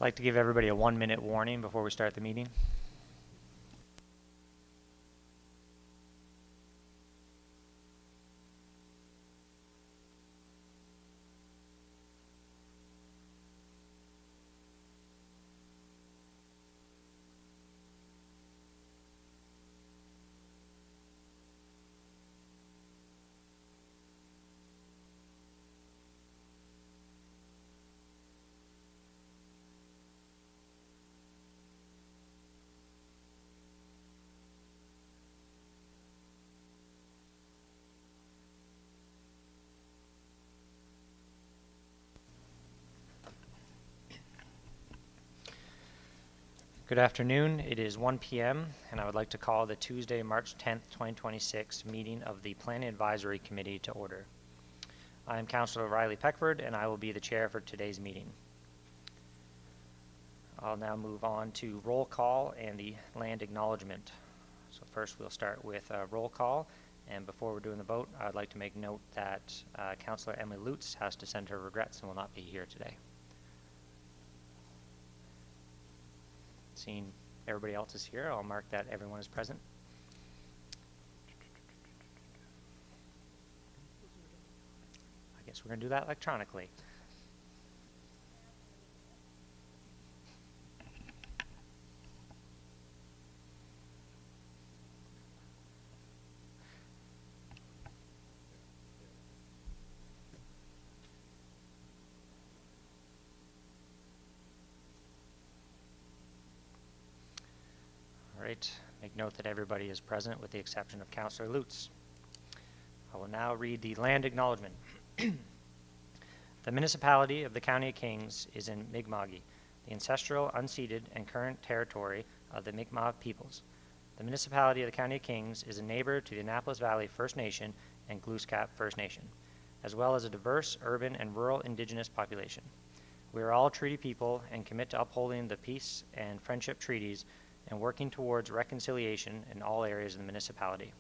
I'd like to give everybody a 1-minute warning before we start the meeting. Good afternoon. It is 1 p.m. and I would like to call the Tuesday, March 10th, 2026 meeting of the Planning Advisory Committee to order. I am Councillor Riley Peckford and I will be the chair for today's meeting. I'll now move on to roll call and the land acknowledgement. So first we'll start with a roll call, and before we're doing the vote, I'd like to make note that Councillor Emily Lutz has to send her regrets and will not be here today. Seeing everybody else is here, I'll mark that everyone is present. I guess we're going to do that electronically. All right, make note that everybody is present with the exception of Councillor Lutz. I will now read the land acknowledgement. The municipality of the County of Kings is in Mi'kma'ki, the ancestral, unceded, and current territory of the Mi'kmaq peoples. The municipality of the County of Kings is a neighbor to the Annapolis Valley First Nation and Glooscap First Nation, as well as a diverse urban and rural indigenous population. We are all treaty people and commit to upholding the peace and friendship treaties and working towards reconciliation in all areas of the municipality.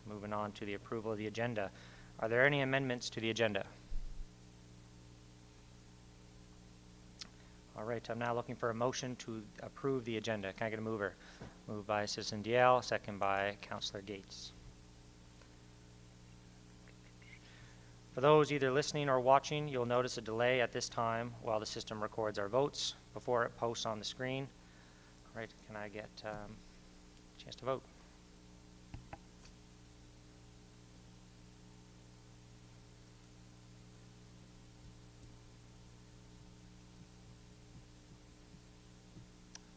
Moving on to the approval of the agenda. Are there any amendments to the agenda? All right, I'm now looking for a motion to approve the agenda. Can I get a mover? Moved by Citizen Diel, second by Councillor Gates. For those either listening or watching, you'll notice a delay at this time while the system records our votes before it posts on the screen. All right, can I get a chance to vote?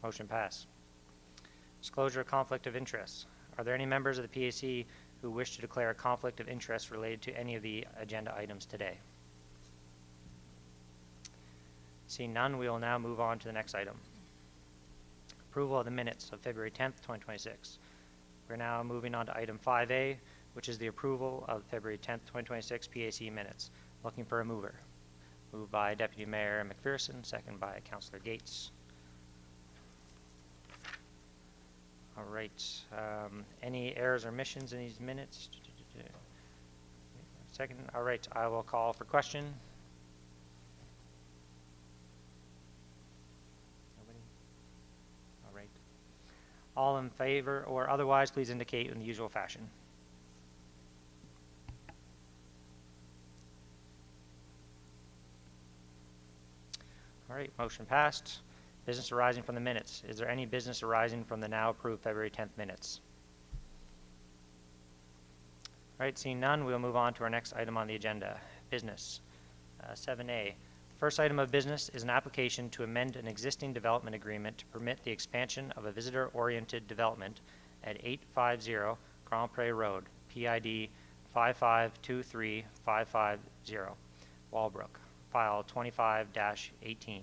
Motion passed. Disclosure of conflict of interest. Are there any members of the PAC who wish to declare a conflict of interest related to any of the agenda items today? Seeing none, we will now move on to the next item. Approval of the minutes of February 10th, 2026. We're now moving on to item 5A, which is the approval of February 10th, 2026 PAC minutes. Looking for a mover. Moved by Deputy Mayor McPherson, second by Councillor Gates. All right. Any errors or omissions in these minutes? Second. All right. I will call for question. Nobody? All right. All in favor or otherwise, please indicate in the usual fashion. All right. Motion passed. Business arising from the minutes. Is there any business arising from the now approved February 10th minutes? All right, seeing none, we'll move on to our next item on the agenda, business. 7A. The first item of business is an application to amend an existing development agreement to permit the expansion of a visitor-oriented development at 850 Grand Pré Road, PID 5523550, Walbrook, file 25-18.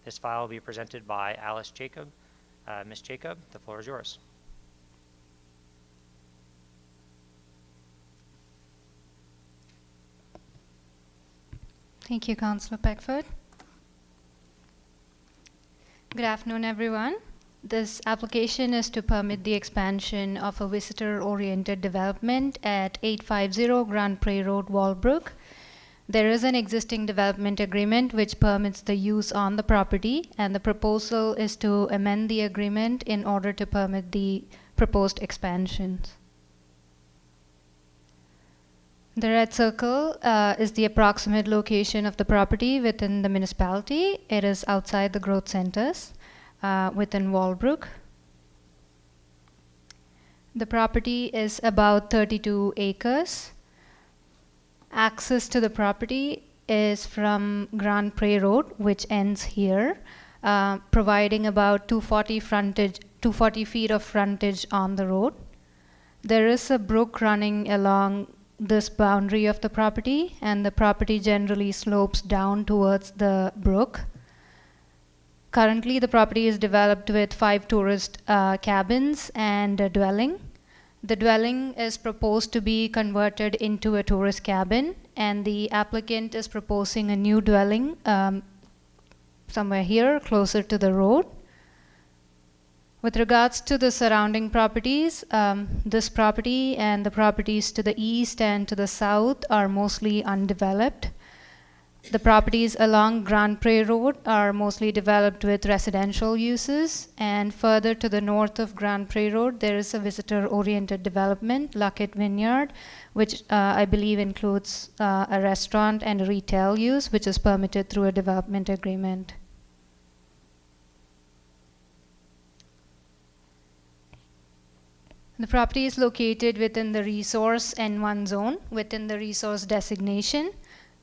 This file will be presented by Alice Jacob. Ms. Jacob, the floor is yours. Thank you, Councillor Peckford. Good afternoon, everyone. This application is to permit the expansion of a visitor-oriented development at 850 Grand Pré Road, Walbrook. There is an existing development agreement which permits the use on the property, and the proposal is to amend the agreement in order to permit the proposed expansions. The red circle is the approximate location of the property within the municipality. It is outside the growth centers within Walbrook. The property is about 32 acres. Access to the property is from Grand Pré Road, which ends here, providing about 240 feet of frontage on the road. There is a brook running along this boundary of the property, and the property generally slopes down towards the brook. Currently, the property is developed with 5 tourist cabins and a dwelling. The dwelling is proposed to be converted into a tourist cabin, and the applicant is proposing a new dwelling somewhere here, closer to the road. With regards to the surrounding properties, this property and the properties to the east and to the south are mostly undeveloped. The properties along Grand Pré Road are mostly developed with residential uses, and further to the north of Grand Pré Road, there is a visitor-oriented development, Luckett Vineyard, which I believe includes a restaurant and a retail use, which is permitted through a development agreement. The property is located within the resource N1 zone, within the resource designation.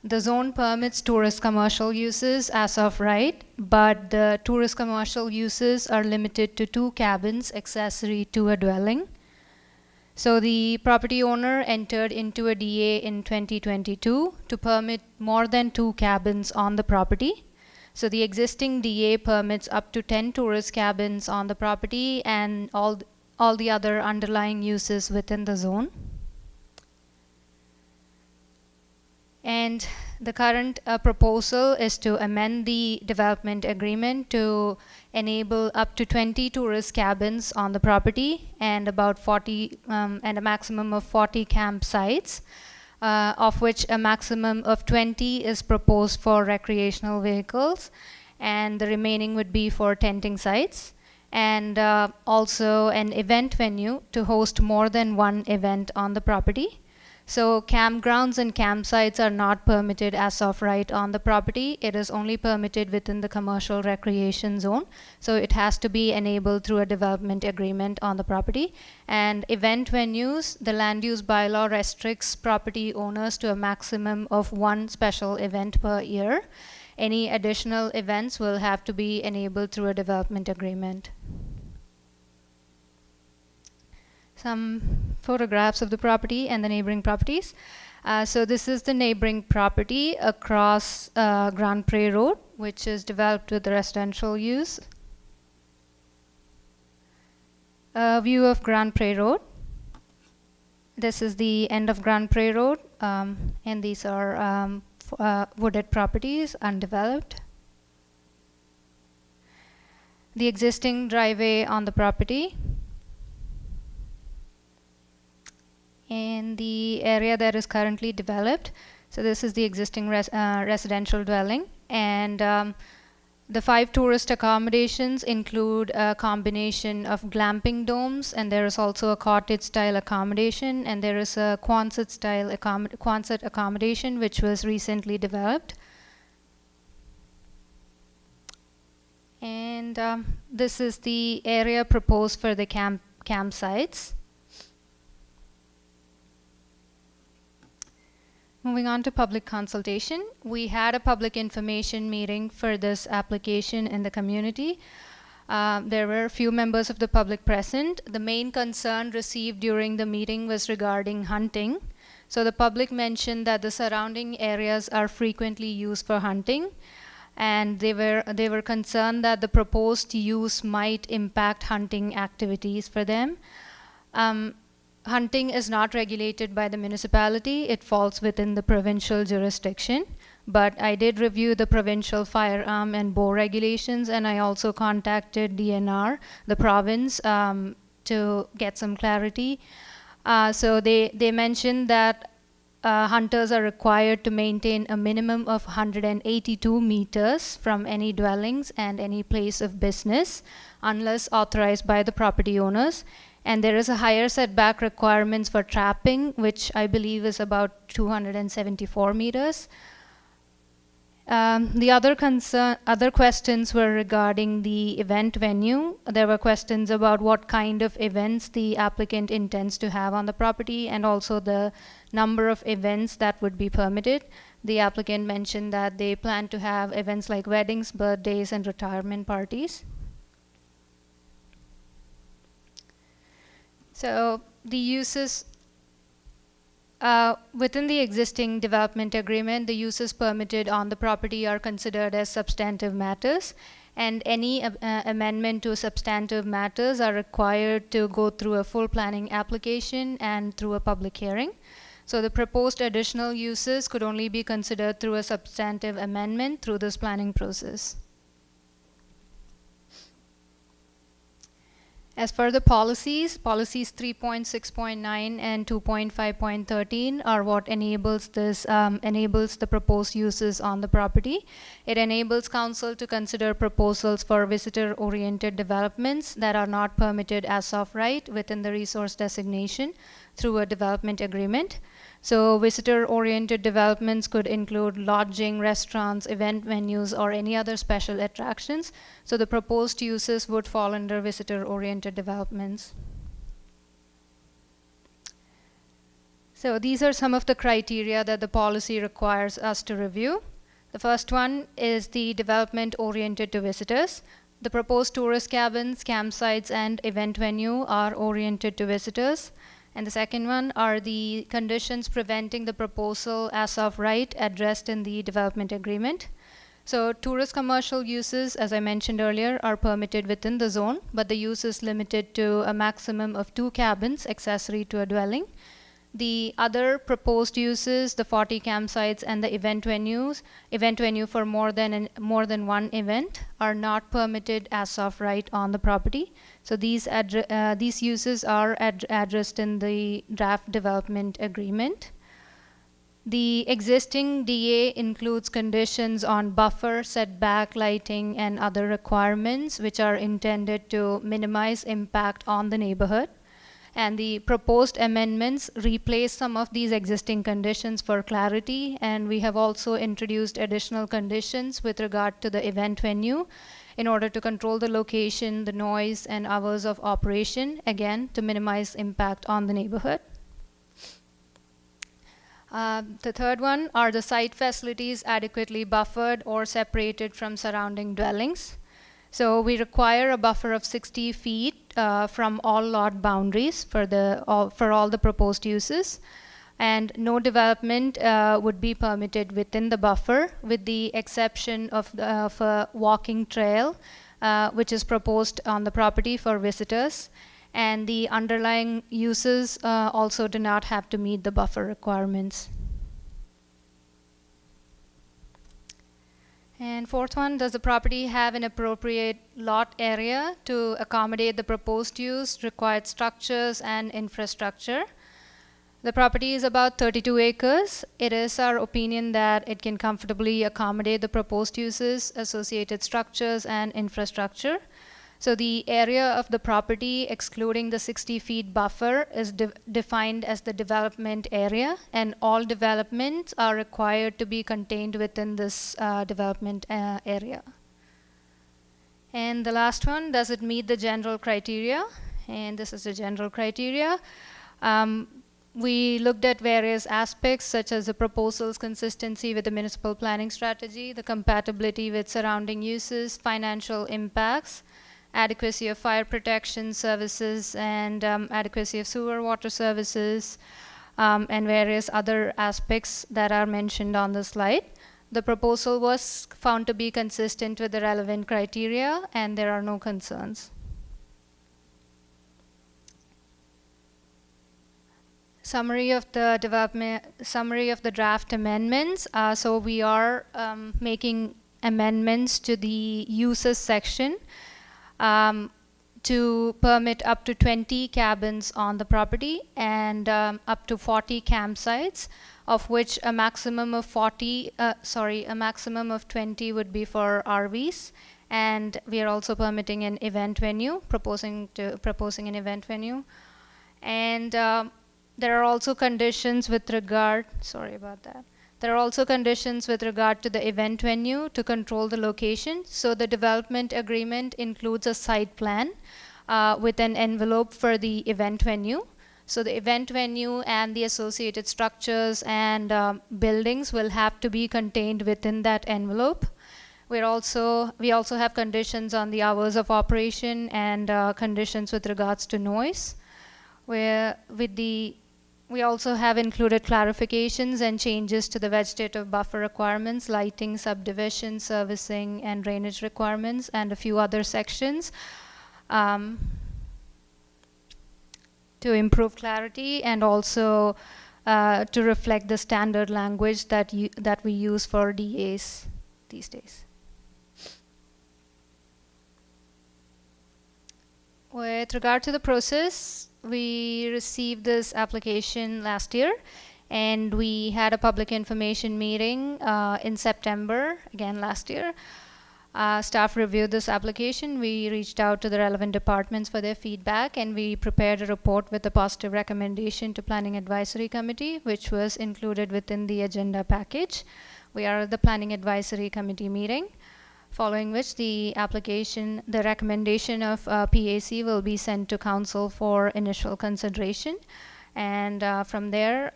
The zone permits tourist commercial uses as of right, but the tourist commercial uses are limited to 2 cabins accessory to a dwelling. So the property owner entered into a DA in 2022 to permit more than 2 cabins on the property. So the existing DA permits up to 10 tourist cabins on the property and all the other underlying uses within the zone. And the current proposal is to amend the development agreement to enable up to 20 tourist cabins on the property and about 40 and a maximum of 40 campsites, of which a maximum of 20 is proposed for recreational vehicles, and the remaining would be for tenting sites. And also an event venue to host more than 1 event on the property. So campgrounds and campsites are not permitted as of right on the property. It is only permitted within the commercial recreation zone. So it has to be enabled through a development agreement on the property. And event venues, the land use bylaw restricts property owners to a maximum of 1 special event per year. Any additional events will have to be enabled through a development agreement. Some photographs of the property and the neighboring properties. So this is the neighboring property across Grand Pré Road, which is developed with residential use. A view of Grand Pré Road. This is the end of Grand Pré Road, and these are wooded properties, undeveloped. The existing driveway on the property. In the area that is currently developed. So this is the existing residential dwelling, and the 5 tourist accommodations include a combination of glamping domes, and there is also a cottage style accommodation, and there is a Quonset style Quonset accommodation which was recently developed. And this is the area proposed for the campsites. Moving on to public consultation, we had a public information meeting for this application in the community. There were a few members of the public present. The main concern received during the meeting was regarding hunting. So the public mentioned that the surrounding areas are frequently used for hunting, and they were concerned that the proposed use might impact hunting activities for them. Hunting is not regulated by the municipality. It falls within the provincial jurisdiction. But I did review the provincial firearm and bow regulations, and I also contacted DNR, the province, to get some clarity. So they mentioned that hunters are required to maintain a minimum of 182 meters from any dwellings and any place of business unless authorized by the property owners. And there is a higher setback requirements for trapping, which I believe is about 274 meters. The other questions were regarding the event venue. There were questions about what kind of events the applicant intends to have on the property and also the number of events that would be permitted. The applicant mentioned that they plan to have events like weddings, birthdays, and retirement parties. So the uses within the existing development agreement, the uses permitted on the property are considered as substantive matters, and any amendment to substantive matters are required to go through a full planning application and through a public hearing. So the proposed additional uses could only be considered through a substantive amendment through this planning process. As for the policies 3.6.9 and 2.5.13 are what enables the proposed uses on the property. It enables council to consider proposals for visitor-oriented developments that are not permitted as of right within the resource designation through a development agreement. So visitor-oriented developments could include lodging, restaurants, event venues, or any other special attractions. So the proposed uses would fall under visitor-oriented developments. So these are some of the criteria that the policy requires us to review. The first one is the development oriented to visitors. The proposed tourist cabins, campsites, and event venue are oriented to visitors. And the second one are the conditions preventing the proposal as of right addressed in the development agreement. So tourist commercial uses, as I mentioned earlier, are permitted within the zone, but the use is limited to a maximum of 2 cabins accessory to a dwelling. The other proposed uses, the 40 campsites and the event venue for more than one event, are not permitted as of right on the property. So these uses are addressed in the draft development agreement. The existing DA includes conditions on buffer, setback, lighting, and other requirements which are intended to minimize impact on the neighborhood. And the proposed amendments replace some of these existing conditions for clarity, and we have also introduced additional conditions with regard to the event venue in order to control the location, the noise, and hours of operation, again, to minimize impact on the neighborhood. The third one are the site facilities adequately buffered or separated from surrounding dwellings. So we require a buffer of 60 feet from all lot boundaries for all the proposed uses, and no development would be permitted within the buffer with the exception of a walking trail which is proposed on the property for visitors, and the underlying uses also do not have to meet the buffer requirements. And fourth one, does the property have an appropriate lot area to accommodate the proposed use, required structures, and infrastructure? The property is about 32 acres. It is our opinion that it can comfortably accommodate the proposed uses, associated structures, and infrastructure. So the area of the property, excluding the 60 feet buffer, is defined as the development area, and all developments are required to be contained within this development area. And the last one, does it meet the general criteria? And this is the general criteria. We looked at various aspects such as the proposal's consistency with the municipal planning strategy, the compatibility with surrounding uses, financial impacts, adequacy of fire protection services, and adequacy of sewer water services, and various other aspects that are mentioned on the slide. The proposal was found to be consistent with the relevant criteria, and there are no concerns. Summary of the draft amendments. So we are making amendments to the uses section to permit up to 20 cabins on the property and up to 40 campsites. of which a maximum of 20 would be for RVs. And we are also permitting an event venue, proposing an event venue. And there are also conditions with regard, sorry about that. There are also conditions with regard to the event venue to control the location. So the development agreement includes a site plan with an envelope for the event venue. So the event venue and the associated structures and buildings will have to be contained within that envelope. We also have conditions on the hours of operation and conditions with regards to noise. We also have included clarifications and changes to the vegetative buffer requirements, lighting, subdivision, servicing, and drainage requirements, and a few other sections to improve clarity and also to reflect the standard language that we use for DAs these days. With regard to the process, we received this application last year, and we had a public information meeting in September, again last year. Staff reviewed this application. We reached out to the relevant departments for their feedback, and we prepared a report with a positive recommendation to Planning Advisory Committee, which was included within the agenda package. We are at the Planning Advisory Committee meeting, following which the recommendation of PAC will be sent to Council for initial consideration. And from there,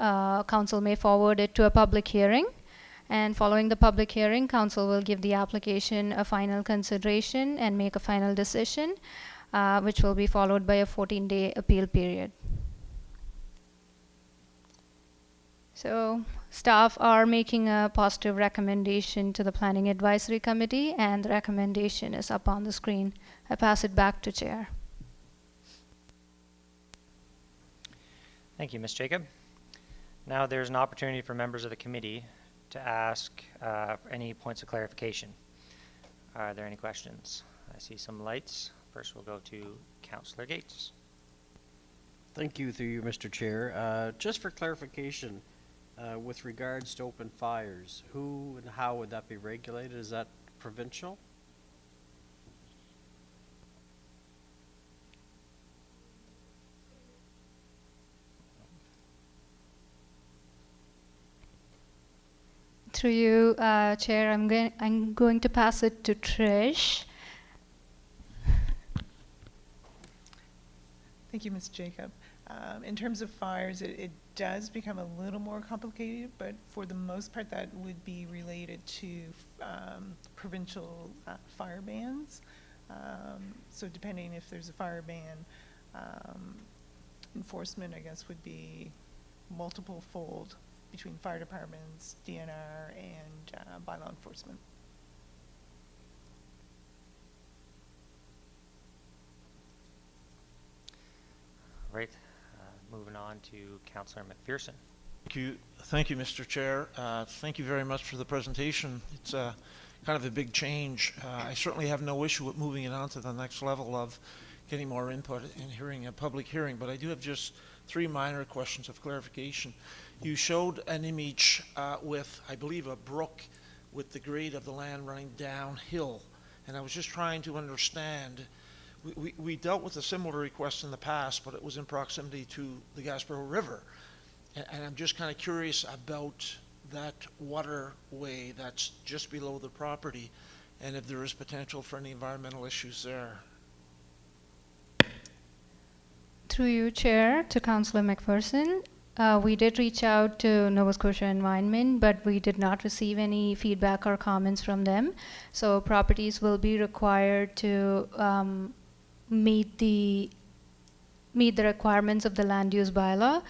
Council may forward it to a public hearing. And following the public hearing, Council will give the application a final consideration and make a final decision, which will be followed by a 14-day appeal period. So staff are making a positive recommendation to the Planning Advisory Committee, and the recommendation is up on the screen. I pass it back to Chair. Thank you, Ms. Jacob. Now there's an opportunity for members of the committee to ask any points of clarification. Are there any questions? I see some lights. First we'll go to Councillor Gates. Thank you, through you, Mr. Chair. Just for clarification, with regards to open fires, who and how would that be regulated? Is that provincial? Through you, Chair, I'm going to pass it to Trish. Thank you, Ms. Jacob. In terms of fires, it does become a little more complicated, but for the most part, that would be related to provincial fire bans. So depending if there's a fire ban, enforcement, I guess, would be multiple fold between fire departments, DNR, and bylaw enforcement. Right. Moving on to Councillor McPherson. Thank you, Mr. Chair. Thank you very much for the presentation. It's kind of a big change. I certainly have no issue with moving it on to the next level of getting more input and hearing a public hearing, but I do have just 3 minor questions of clarification. You showed an image with, I believe, a brook with the grade of the land running downhill, and I was just trying to understand. We dealt with a similar request in the past, but it was in proximity to the Gaspereau River. And I'm just kind of curious about that waterway that's just below the property, and if there is potential for any environmental issues there. Through you, Chair, to Councillor McPherson. We did reach out to Nova Scotia Environment, but we did not receive any feedback or comments from them. So properties will be required to meet the requirements of the land use bylaw.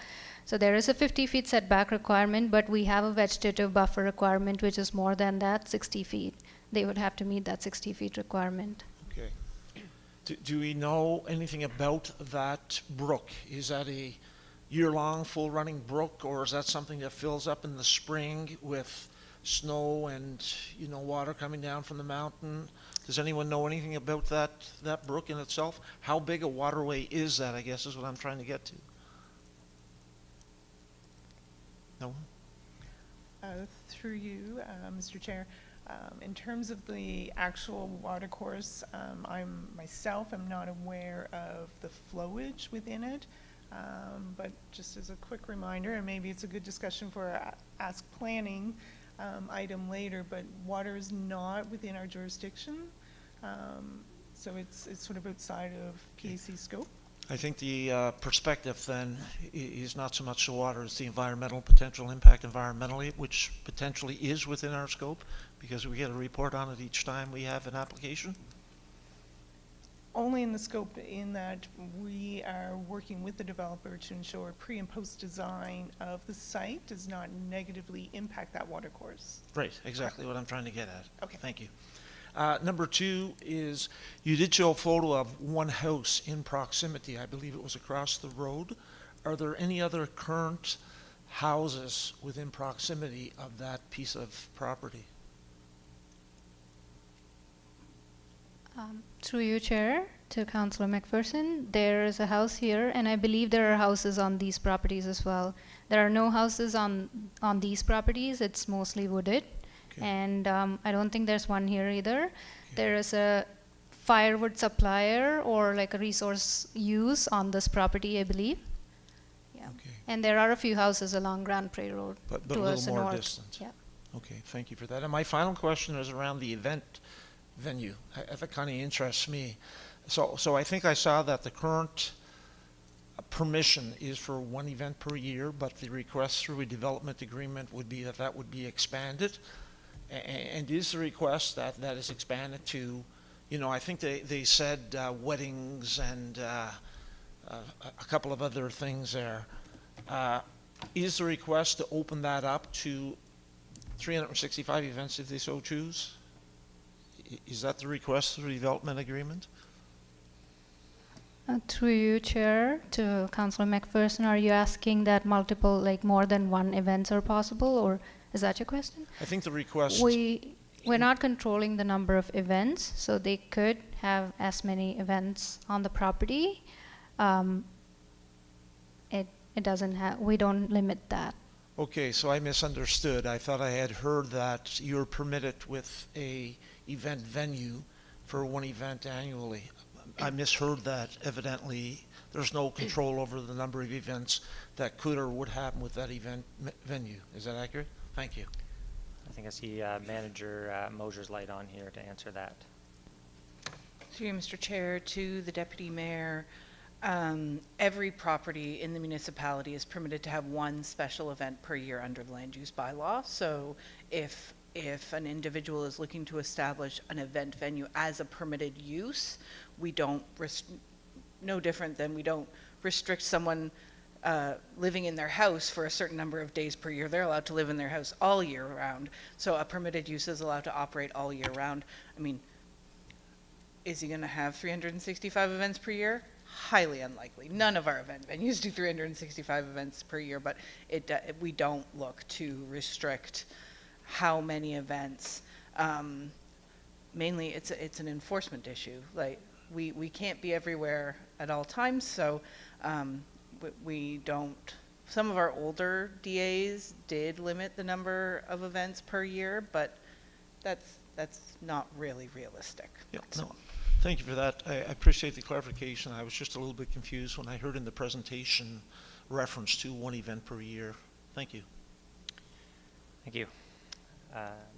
So there is a 50 feet setback requirement, but we have a vegetative buffer requirement, which is more than that, 60 feet. They would have to meet that 60 feet requirement. Okay. Do we know anything about that brook? Is that a year-long full running brook, or is that something that fills up in the spring with snow and water coming down from the mountain? Does anyone know anything about that brook in itself? How big a waterway is that, I guess, is what I'm trying to get to. No? through you, Mr. Chair. In terms of the actual watercourse, I'm myself am not aware of the flowage within it. But just as a quick reminder, and maybe it's a good discussion for our Ask Planning item later, but water is not within our jurisdiction. So it's sort of outside of PAC scope. I think the perspective then is not so much the water, it's the environmental potential impact environmentally, which potentially is within our scope, because we get a report on it each time we have an application. Only in the scope in that we are working with the developer to ensure pre- and post-design of the site does not negatively impact that watercourse. Right, exactly what I'm trying to get at. Okay. Thank you. Number two is, you did show a photo of one house in proximity. I believe it was across the road. Are there any other current houses within proximity of that piece of property? Through you, Chair, to Councillor McPherson, there is a house here, and I believe there are houses on these properties as well. There are no houses on these properties. It's mostly wooded. Okay. And I don't think there's one here either. There is a firewood supplier or like a resource use on this property, I believe. Yeah. Okay. And there are a few houses along Grand Prairie Road But a towards little the more north. distant. Yeah. Okay, thank you for that. And my final question is around the event venue. That kind of interests me. So I think I saw that the current permission is for one event per year, but the request through a development agreement would be that would be expanded. And is the request that is expanded to, I think they said weddings and a couple of other things there. Is the request to open that up to 365 events if they so choose? Is that the request through the development agreement? Through you, Chair, to Councillor McPherson, are you asking that multiple, like more than one events are possible, or is that your question? I think the request... We're not controlling the number of events, so they could have as many events on the property. It doesn't have, we don't limit that. Okay, so I misunderstood. I thought I had heard that you're permitted with a event venue for one event annually. I misheard that. Evidently, there's no control over the number of events that could or would happen with that event venue. Is that accurate? Thank you. I think I see Manager Mosier's light on here to answer that. Through you, Mr. Chair, to the Deputy Mayor, every property in the municipality is permitted to have one special event per year under the land use bylaw. So if an individual is looking to establish an event venue as a permitted use, we don't, no different than we don't restrict someone living in their house for a certain number of days per year. They're allowed to live in their house all year round. So a permitted use is allowed to operate all year round. I mean, is he going to have 365 events per year? Highly unlikely. None of our event venues do 365 events per year, but we don't look to restrict how many events. Mainly, it's an enforcement issue. Like we can't be everywhere at all times, so we don't. Some of our older DAs did limit the number of events per year, but that's not really realistic. Yeah, no. Thank you for that. I appreciate the clarification. I was just a little bit confused when I heard in the presentation reference to one event per year. Thank you. Thank you.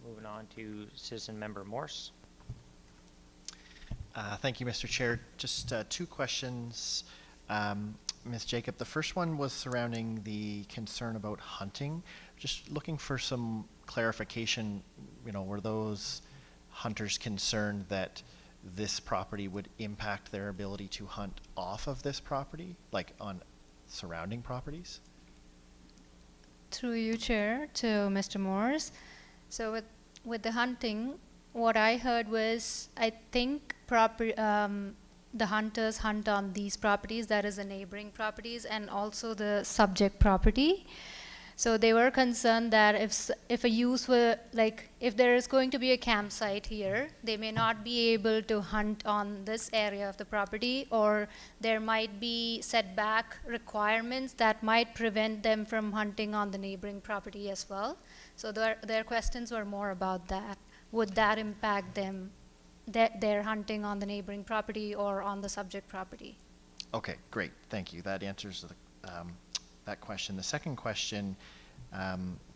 Moving on to Citizen Member Morse. Thank you, Mr. Chair. Just two questions, Ms. Jacob. The first one was surrounding the concern about hunting. Just looking for some clarification, were those hunters concerned that this property would impact their ability to hunt off of this property, like on surrounding properties? Through you, Chair, to Mr. Morse. So with the hunting, what I heard was, I think the hunters hunt on these properties, that is the neighboring properties, and also the subject property. So they were concerned that if a use were, like, if there is going to be a campsite here, they may not be able to hunt on this area of the property, or there might be setback requirements that might prevent them from hunting on the neighboring property as well. So their questions were more about that. Would that impact them, their hunting on the neighboring property or on the subject property? Okay, great, thank you. That answers that question. The second question,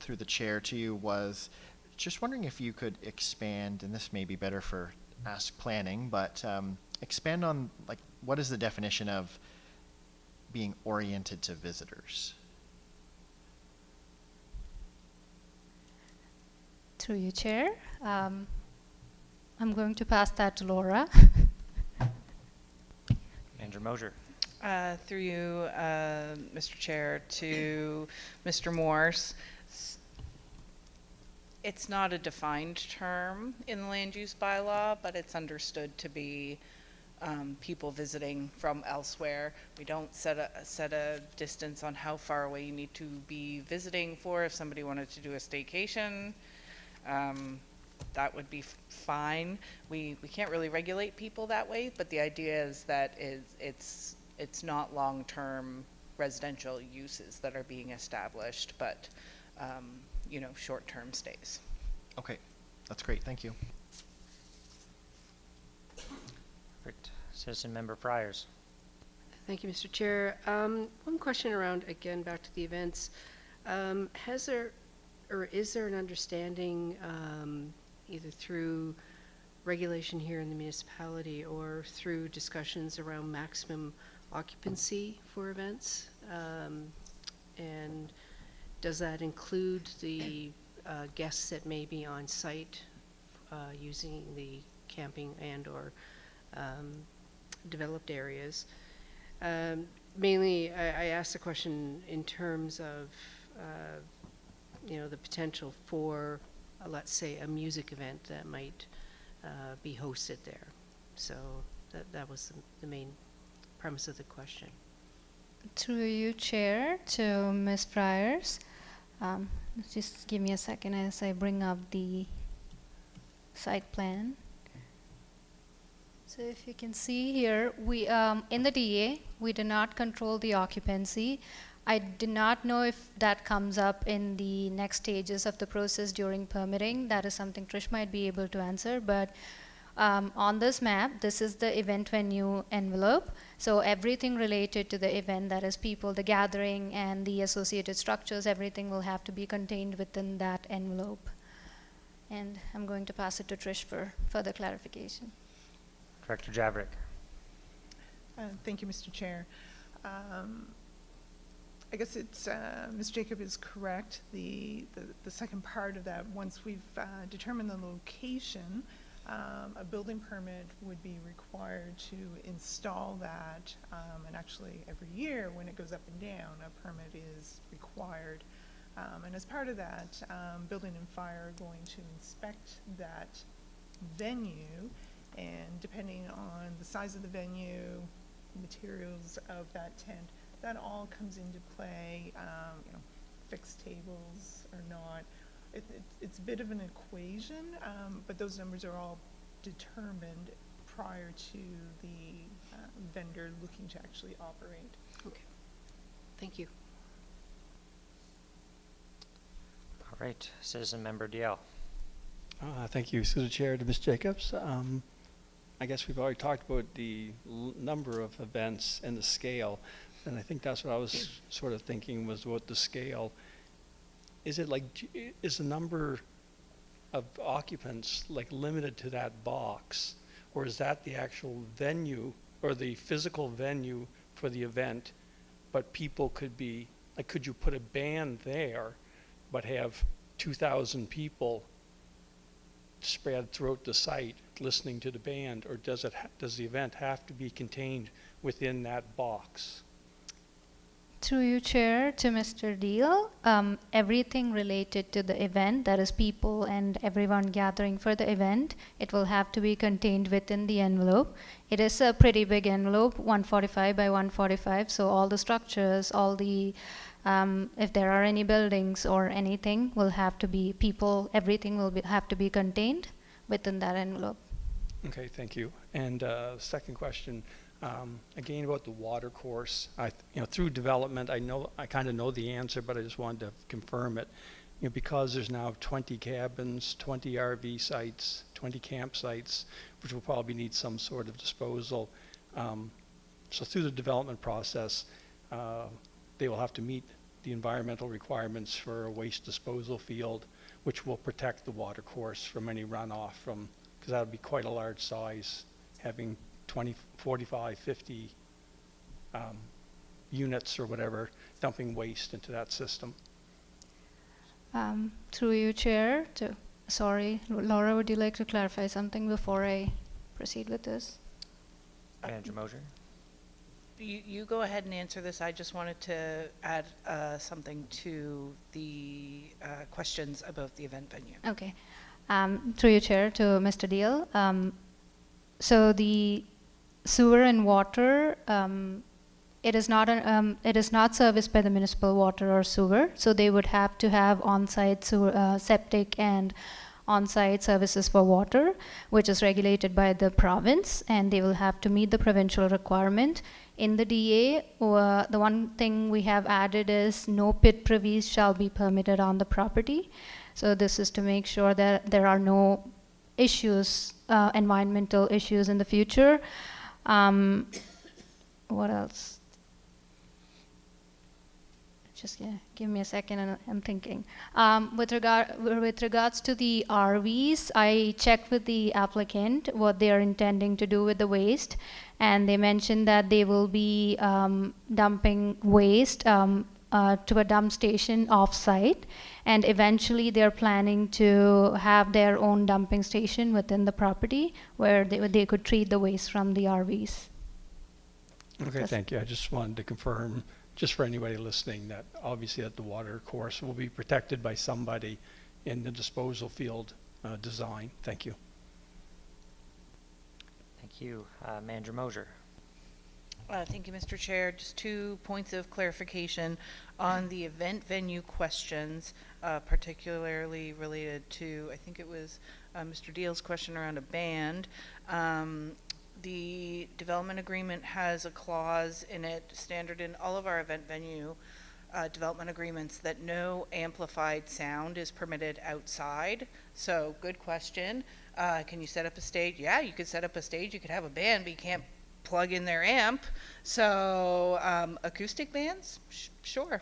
through the chair to you, was just wondering if you could expand, and this may be better for Ask Planning, but expand on, like, what is the definition of being oriented to visitors? Through you, Chair. I'm going to pass that to Laura. Manager Mosier. Through you, Mr. Chair, to Mr. Morse. It's not a defined term in the land use bylaw, but it's understood to be people visiting from elsewhere. We don't set a distance on how far away you need to be visiting for. If somebody wanted to do a staycation, that would be fine. We can't really regulate people that way, but the idea is that it's not long-term residential uses that are being established, but you know, short-term stays. Okay, that's great, thank you. Perfect. Citizen Member Friars. Thank you, Mr. Chair. One question around, again, back to the events. Has there, or is there an understanding, either through regulation here in the municipality or through discussions around maximum occupancy for events? And does that include the guests that may be on site using the camping and or developed areas? Mainly, I asked the question in terms of, you know, the potential for, let's say, a music event that might be hosted there. So that was the main premise of the question. Through you, Chair, to Ms. Friars. Just give me a second as I bring up the site plan. So if you can see here, we in the DA, we do not control the occupancy. I do not know if that comes up in the next stages of the process during permitting. That is something Trish might be able to answer, but on this map, this is the event venue envelope. So everything related to the event, that is people, the gathering, and the associated structures, everything will have to be contained within that envelope. And I'm going to pass it to Trish for further clarification. Director Javrik. Thank you, Mr. Chair. I guess it's, Ms. Jacob is correct. The second part of that, once we've determined the location, a building permit would be required to install that, and actually every year when it goes up and down, a permit is required. And as part of that, Building and Fire are going to inspect that venue, and depending on the size of the venue, materials of that tent, that all comes into play, you know, fixed tables or not. It's a bit of an equation, but those numbers are all determined prior to the vendor looking to actually operate. Okay. Thank you. All right. Citizen Member DL. Thank you, through the chair, to Ms. Jacobs. I guess we've already talked about the number of events and the scale, and I think that's what I was sort of thinking was what the scale. Is it like, is the number of occupants like limited to that box, or is that the actual venue or the physical venue for the event, but people could be, like, could you put a band there but have 2,000 people spread throughout the site listening to the band, or does the event have to be contained within that box? Through you, Chair, to Mr. Deal, everything related to the event, that is people and everyone gathering for the event, it will have to be contained within the envelope. It is a pretty big envelope, 145 by 145, so all the structures, all the, if there are any buildings or anything, will have to be people, everything will have to be contained within that envelope. Okay, thank you. And second question, again about the water course. Through development, I kind of know the answer, but I just wanted to confirm it. because there's now 20 cabins, 20 RV sites, 20 campsites, which will probably need some sort of disposal. So through the development process, they will have to meet the environmental requirements for a waste disposal field, which will protect the water course from any runoff from, because that would be quite a large size, having 20, 45, 50 units or whatever, dumping waste into that system. Through you, Chair. Sorry, Laura, would you like to clarify something before I proceed with this? Manager Mosier? You go ahead and answer this. I just wanted to add something to the questions about the event venue. Okay. Through your chair to Mr. Deal. So the sewer and water, it is not serviced by the municipal water or sewer. So they would have to have on-site sewer, septic and on-site services for water, which is regulated by the province, and they will have to meet the provincial requirement. In the DA, the one thing we have added is no pit privies shall be permitted on the property. So this is to make sure that there are no issues, environmental issues in the future. What else? Just give me a second, and I'm thinking. With regards to the RVs, I checked with the applicant what they are intending to do with the waste, and they mentioned that they will be dumping waste to a dump station off-site, and eventually they're planning to have their own dumping station within the property where they could treat the waste from the RVs. Okay, thank you. I just wanted to confirm, just for anybody listening, that obviously that the water course will be protected by somebody in the disposal field design. Thank you. Thank you. Manager Mosier? Thank you, Mr. Chair. Just 2 points of clarification on the event venue questions, particularly related to, I think it was Mr. Deal's question around a band. The development agreement has a clause in it, standard in all of our event venue development agreements, that no amplified sound is permitted outside. So, good question. Can you set up a stage? Yeah, you could set up a stage. You could have a band, but you can't plug in their amp. So, acoustic bands? Sure.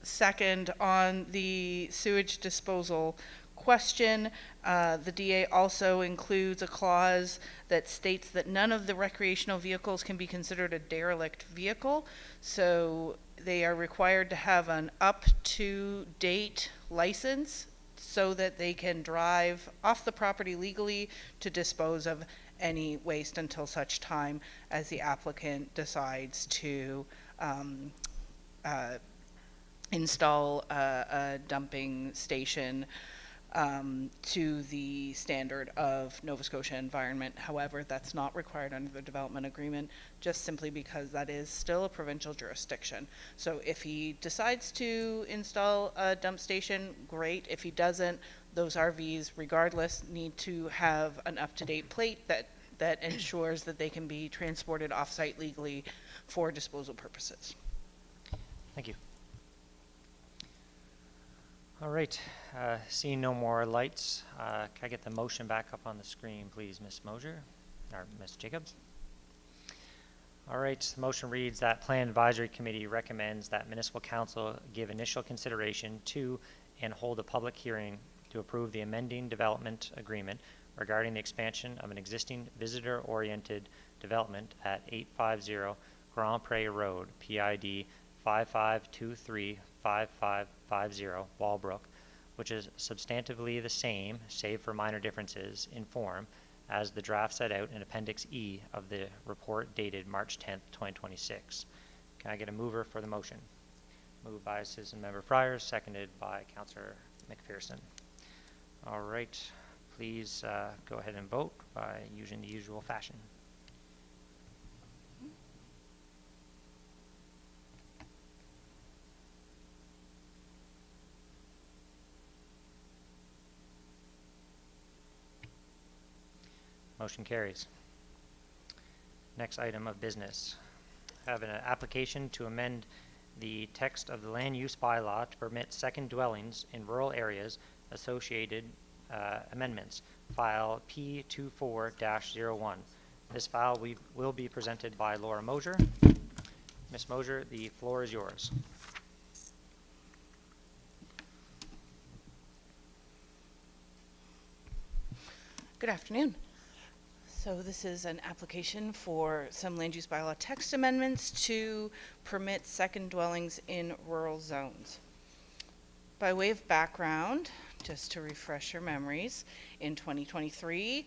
Second, on the sewage disposal question, the DA also includes a clause that states that none of the recreational vehicles can be considered a derelict vehicle. So they are required to have an up-to-date license so that they can drive off the property legally to dispose of any waste until such time as the applicant decides to install a dumping station to the standard of Nova Scotia Environment. However, that's not required under the development agreement, just simply because that is still a provincial jurisdiction. So if he decides to install a dump station, great. If he doesn't, those RVs, regardless, need to have an up-to-date plate that ensures that they can be transported off-site legally for disposal purposes. Thank you. All right, seeing no more lights, can I get the motion back up on the screen, please, Ms. Mosier, or Ms. Jacobs? All right, the motion reads that Plan Advisory Committee recommends that Municipal Council give initial consideration to and hold a public hearing to approve the amending development agreement regarding the expansion of an existing visitor-oriented development at 850 Grand Pre Road, PID 55235550, Walbrook, which is substantively the same, save for minor differences in form, as the draft set out in Appendix E of the report dated March 10th, 2026. Can I get a mover for the motion? Moved by Citizen Member Friars, seconded by Councillor McPherson. All right, please go ahead and vote by using the usual fashion. Motion carries. Next item of business. I have an application to amend the text of the land use bylaw to permit second dwellings in rural areas associated amendments, file P24-01. This file will be presented by Laura Mosier. Ms. Mosier, the floor is yours. Good afternoon. So this is an application for some land use bylaw text amendments to permit second dwellings in rural zones. By way of background, just to refresh your memories, in 2023,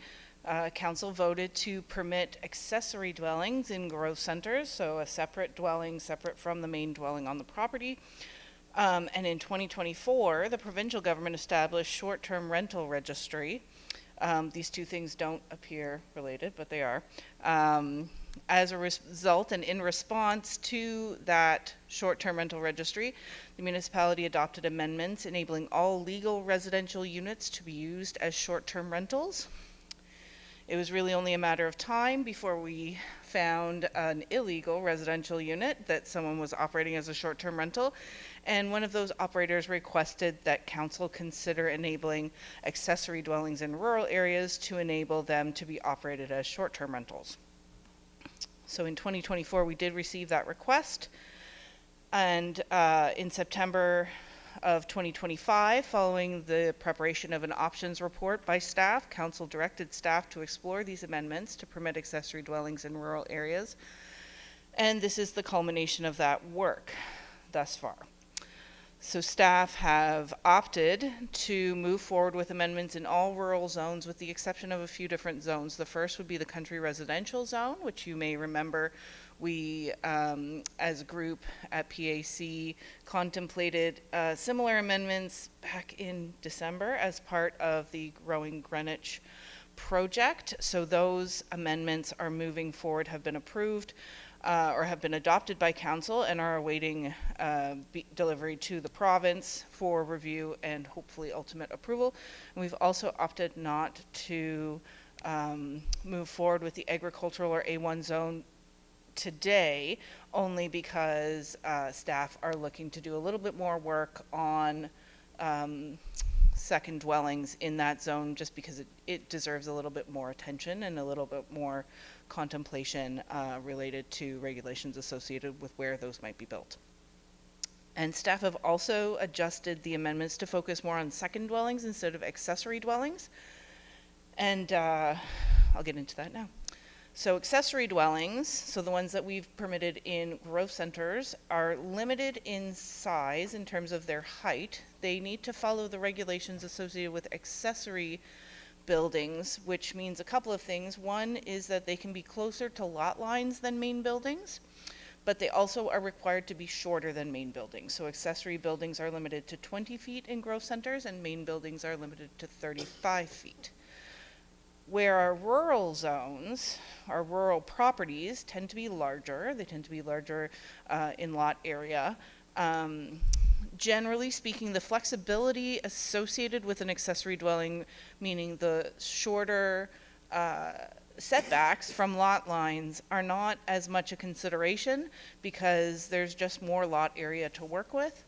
Council voted to permit accessory dwellings in growth centers, so a separate dwelling separate from the main dwelling on the property. And in 2024, the provincial government established short-term rental registry. These two things don't appear related, but they are. As a result and in response to that short-term rental registry, the municipality adopted amendments enabling all legal residential units to be used as short-term rentals. It was really only a matter of time before we found an illegal residential unit that someone was operating as a short-term rental, and one of those operators requested that council consider enabling accessory dwellings in rural areas to enable them to be operated as short-term rentals. So in 2024, we did receive that request, and in September of 2025, following the preparation of an options report by staff, council directed staff to explore these amendments to permit accessory dwellings in rural areas. And this is the culmination of that work thus far. So staff have opted to move forward with amendments in all rural zones with the exception of a few different zones. The first would be the country residential zone, which you may remember we, as a group at PAC, contemplated similar amendments back in December as part of the Growing Greenwich project. So those amendments are moving forward, have been approved or have been adopted by council and are awaiting delivery to the province for review and hopefully ultimate approval. And we've also opted not to move forward with the agricultural or A1 zone today, only because staff are looking to do a little bit more work on second dwellings in that zone, just because it deserves a little bit more attention and a little bit more contemplation related to regulations associated with where those might be built. And staff have also adjusted the amendments to focus more on second dwellings instead of accessory dwellings. And I'll get into that now. So accessory dwellings, so the ones that we've permitted in growth centers, are limited in size in terms of their height. They need to follow the regulations associated with accessory buildings, which means a couple of things. One is that they can be closer to lot lines than main buildings, but they also are required to be shorter than main buildings. So accessory buildings are limited to 20 feet in growth centers and main buildings are limited to 35 feet. Where our rural zones, our rural properties tend to be larger, they tend to be larger in lot area. Generally speaking, the flexibility associated with an accessory dwelling, meaning the shorter setbacks from lot lines, are not as much a consideration because there's just more lot area to work with.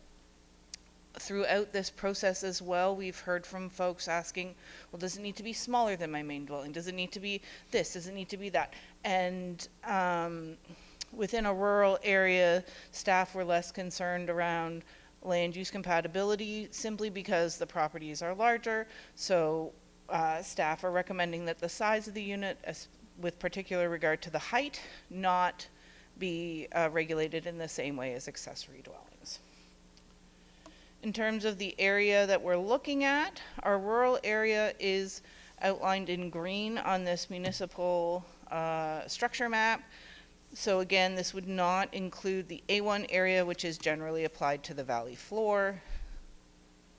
Throughout this process as well, we've heard from folks asking, well, does it need to be smaller than my main dwelling? Does it need to be this? Does it need to be that? And within a rural area, staff were less concerned around land use compatibility simply because the properties are larger. So staff are recommending that the size of the unit, with particular regard to the height, not be regulated in the same way as accessory dwellings. In terms of the area that we're looking at, our rural area is outlined in green on this municipal structure map. So again, this would not include the A1 area, which is generally applied to the valley floor.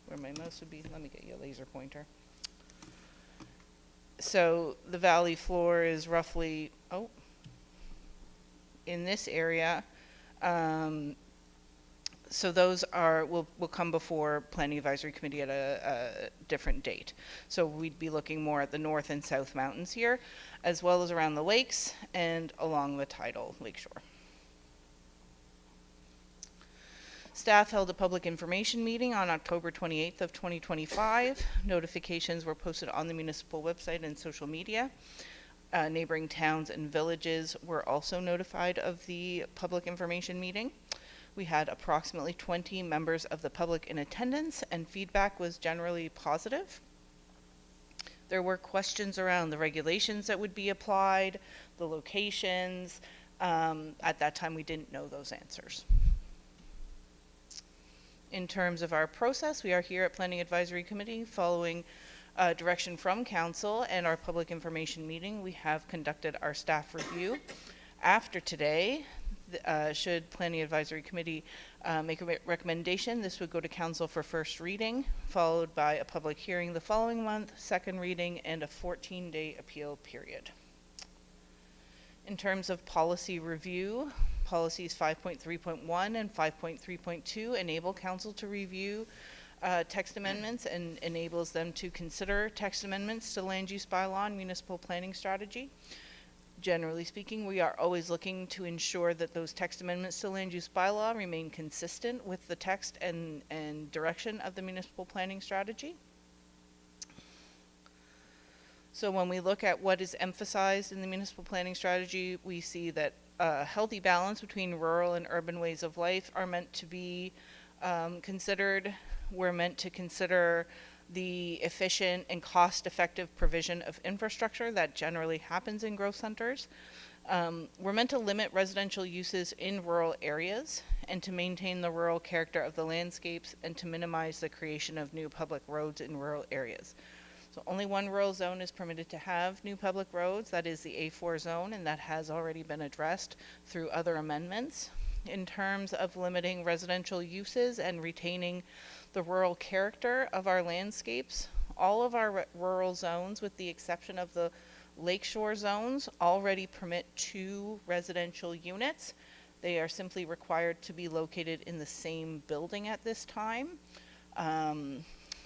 Where my mouse would be, let me get you a laser pointer. So the valley floor is roughly, in this area. So those will come before Planning Advisory Committee at a different date. So we'd be looking more at the north and south mountains here, as well as around the lakes and along the tidal lakeshore. Staff held a public information meeting on October 28th of 2025. Notifications were posted on the municipal website and social media. Neighboring towns and villages were also notified of the public information meeting. We had approximately 20 members of the public in attendance, and feedback was generally positive. There were questions around the regulations that would be applied, the locations. At that time, we didn't know those answers. In terms of our process, we are here at Planning Advisory Committee following direction from Council and our public information meeting. We have conducted our staff review. After today, should Planning Advisory Committee make a recommendation, this would go to Council for first reading, followed by a public hearing the following month, second reading, and a 14-day appeal period. In terms of policy review, policies 5.3.1 and 5.3.2 enable Council to review text amendments and enables them to consider text amendments to land use bylaw and municipal planning strategy. Generally speaking, we are always looking to ensure that those text amendments to land use bylaw remain consistent with the text and direction of the municipal planning strategy. So when we look at what is emphasized in the municipal planning strategy, we see that a healthy balance between rural and urban ways of life are meant to be considered. We're meant to consider the efficient and cost-effective provision of infrastructure that generally happens in growth centers. We're meant to limit residential uses in rural areas and to maintain the rural character of the landscapes and to minimize the creation of new public roads in rural areas. So only one rural zone is permitted to have new public roads, that is the A4 zone, and that has already been addressed through other amendments. In terms of limiting residential uses and retaining the rural character of our landscapes, all of our rural zones, with the exception of the lakeshore zones, already permit 2 residential units. They are simply required to be located in the same building at this time.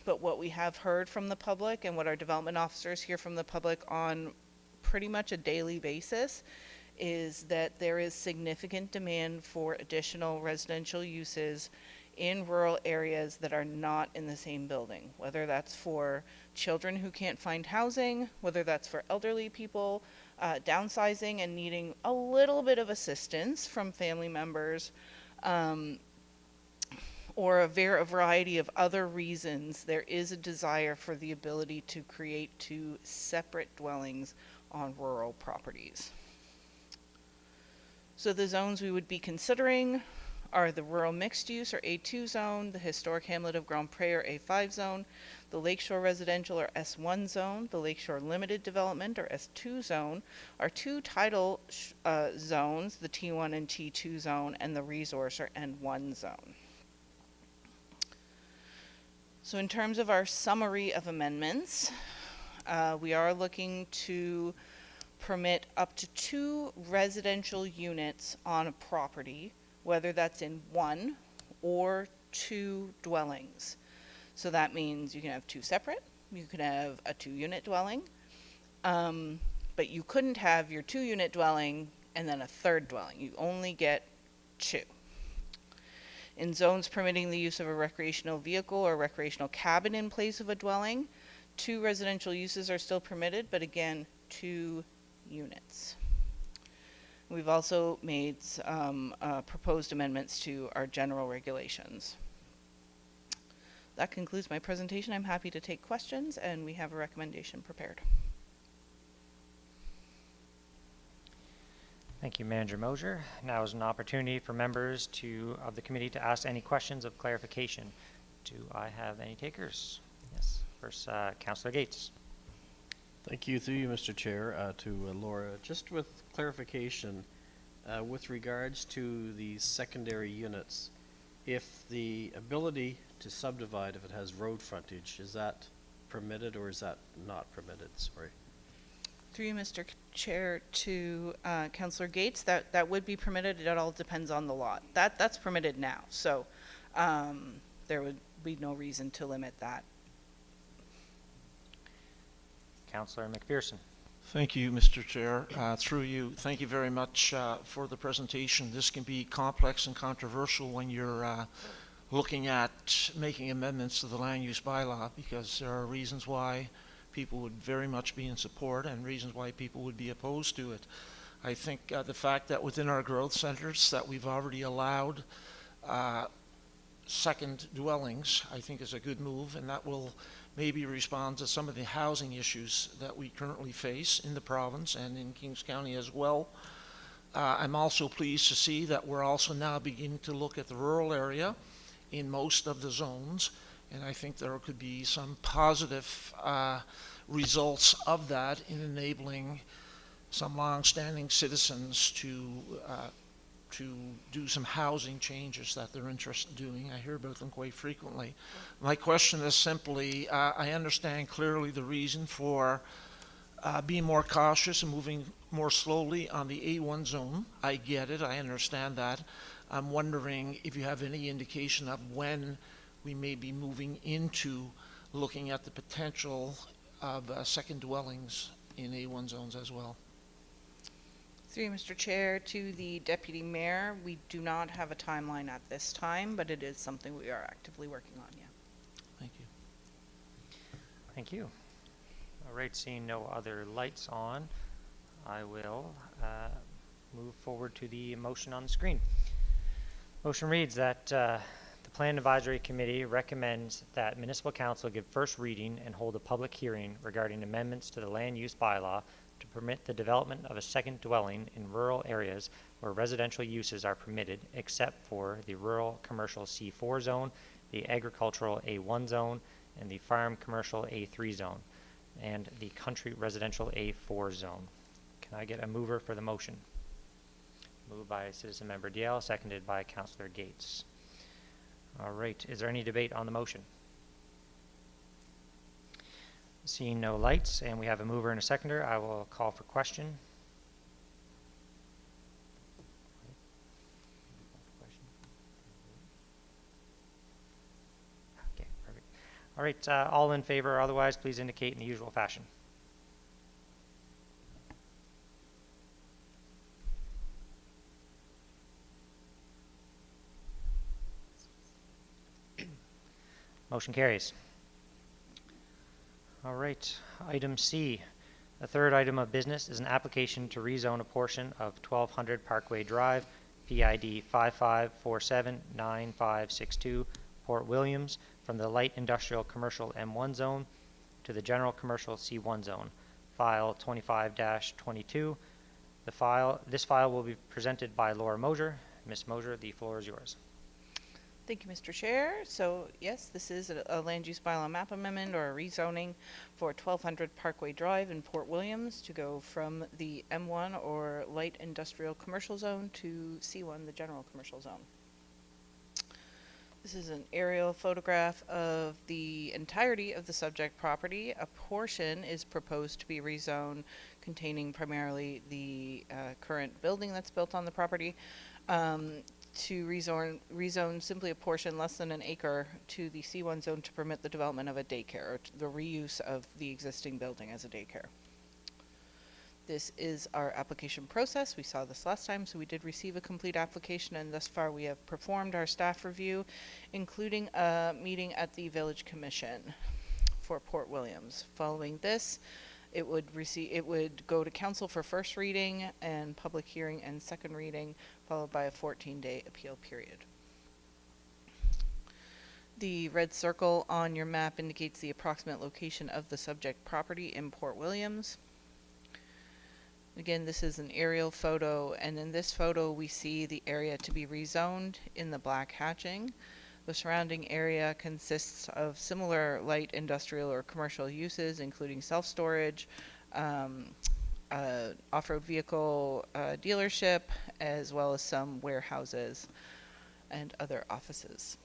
But what we have heard from the public and what our development officers hear from the public on pretty much a daily basis is that there is significant demand for additional residential uses in rural areas that are not in the same building, whether that's for children who can't find housing, whether that's for elderly people downsizing and needing a little bit of assistance from family members, or a variety of other reasons. There is a desire for the ability to create 2 separate dwellings on rural properties. So the zones we would be considering are the rural mixed use or A2 zone, the historic hamlet of Grand Pre or A5 zone, the lakeshore residential or S1 zone, the lakeshore limited development or S2 zone, our 2 tidal zones, the T1 and T2 zone, and the resource or N1 zone. So in terms of our summary of amendments, we are looking to permit up to 2 residential units on a property, whether that's in 1 or 2 dwellings. So that means you can have 2 separate, you can have a 2-unit dwelling, but you couldn't have your 2-unit dwelling and then a 3rd dwelling. You only get 2. In zones permitting the use of a recreational vehicle or recreational cabin in place of a dwelling, 2 residential uses are still permitted, but again, 2 units. We've also made proposed amendments to our general regulations. That concludes my presentation. I'm happy to take questions, and we have a recommendation prepared. Thank you, Manager Mosier. Now is an opportunity for members of the committee to ask any questions of clarification. Do I have any takers? Yes. First, Councillor Gates. Thank you, through you, Mr. Chair, to Laura. Just with clarification, with regards to the secondary units, if the ability to subdivide, if it has road frontage, is that permitted or is that not permitted? Sorry. Through you, Mr. Chair, to Councillor Gates, that would be permitted. It all depends on the lot. That's permitted now, so there would be no reason to limit that. Councillor McPherson. Thank you, Mr. Chair. Through you, thank you very much for the presentation. This can be complex and controversial when you're looking at making amendments to the land use bylaw, because there are reasons why people would very much be in support and reasons why people would be opposed to it. I think the fact that within our growth centers that we've already allowed second dwellings, I think is a good move, and that will maybe respond to some of the housing issues that we currently face in the province and in Kings County as well. I'm also pleased to see that we're also now beginning to look at the rural area in most of the zones, and I think there could be some positive results of that in enabling some long-standing citizens to do some housing changes that they're interested in doing. I hear about them quite frequently. My question is simply, I understand clearly the reason for being more cautious and moving more slowly on the A1 zone. I get it, I understand that. I'm wondering if you have any indication of when we may be moving into looking at the potential of second dwellings in A1 zones as well. Through you, Mr. Chair, to the Deputy Mayor, we do not have a timeline at this time, but it is something we are actively working on, yeah. Thank you. Thank you. All right, seeing no other lights on, I will move forward to the motion on the screen. Motion reads that the Plan Advisory Committee recommends that Municipal Council give first reading and hold a public hearing regarding amendments to the land use bylaw to permit the development of a second dwelling in rural areas where residential uses are permitted, except for the rural commercial C4 zone, the agricultural A1 zone, and the farm commercial A3 zone, and the country residential A4 zone. Can I get a mover for the motion? Moved by Citizen Member Diel, seconded by Councillor Gates. All right, is there any debate on the motion? Seeing no lights, and we have a mover and a seconder, I will call for question. Okay, perfect. All right, all in favor or otherwise, please indicate in the usual fashion. Motion carries. All right, item C. The third item of business is an application to rezone a portion of 1200 Parkway Drive, PID 55479562, Port Williams, from the light industrial commercial M1 zone to the general commercial C1 zone, file 25-22. This file will be presented by Laura Mosier. Ms. Mosier, the floor is yours. Thank you, Mr. Chair. So yes, this is a land use bylaw map amendment or a rezoning for 1200 Parkway Drive in Port Williams to go from the M1 or light industrial commercial zone to C1, the general commercial zone. This is an aerial photograph of the entirety of the subject property. A portion is proposed to be rezoned, containing primarily the current building that's built on the property. To rezone simply a portion less than an acre to the C1 zone to permit the development of a daycare, or the reuse of the existing building as a daycare. This is our application process. We saw this last time, so we did receive a complete application, and thus far we have performed our staff review, including a meeting at the Village Commission for Port Williams. Following this, it would go to council for first reading and public hearing and second reading, followed by a 14-day appeal period. The red circle on your map indicates the approximate location of the subject property in Port Williams. Again, this is an aerial photo, and in this photo we see the area to be rezoned in the black hatching. The surrounding area consists of similar light industrial or commercial uses, including self-storage, off-road vehicle dealership, as well as some warehouses and other offices.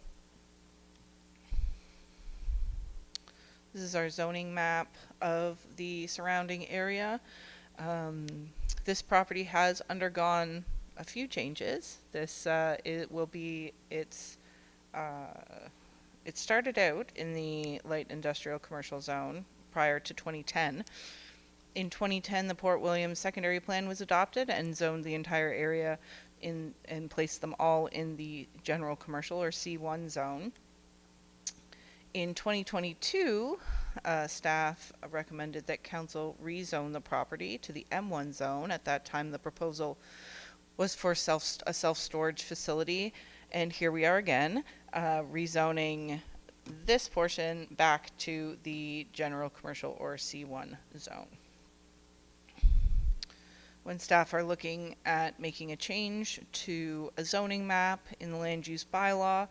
This is our zoning map of the surrounding area. This property has undergone a few changes. This it started out in the light industrial commercial zone prior to 2010. In 2010, the Port Williams secondary plan was adopted and zoned the entire area and placed them all in the general commercial or C1 zone. In 2022, staff recommended that council rezone the property to the M1 zone. At that time, the proposal was for a self-storage facility, and here we are again, rezoning this portion back to the general commercial or C1 zone. When staff are looking at making a change to a zoning map in the land use bylaw,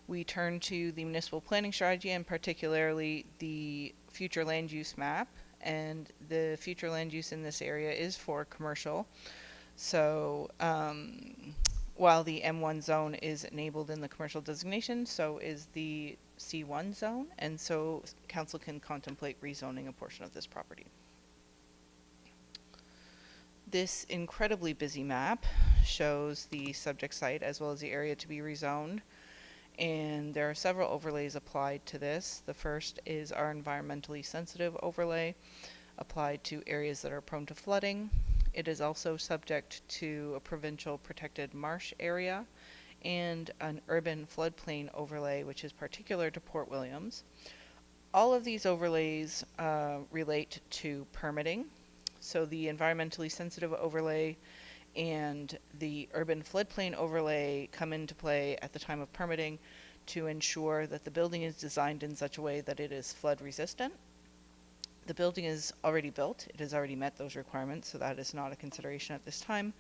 we turn to the municipal planning strategy and particularly the future land use map. And the future land use in this area is for commercial. So while the M1 zone is enabled in the commercial designation, so is the C1 zone. And so council can contemplate rezoning a portion of this property. This incredibly busy map shows the subject site as well as the area to be rezoned. And there are several overlays applied to this. The first is our environmentally sensitive overlay applied to areas that are prone to flooding. It is also subject to a provincial protected marsh area and an urban floodplain overlay, which is particular to Port Williams. All of these overlays relate to permitting. So the environmentally sensitive overlay and the urban floodplain overlay come into play at the time of permitting to ensure that the building is designed in such a way that it is flood resistant. The building is already built. It has already met those requirements, so that is not a consideration at this time.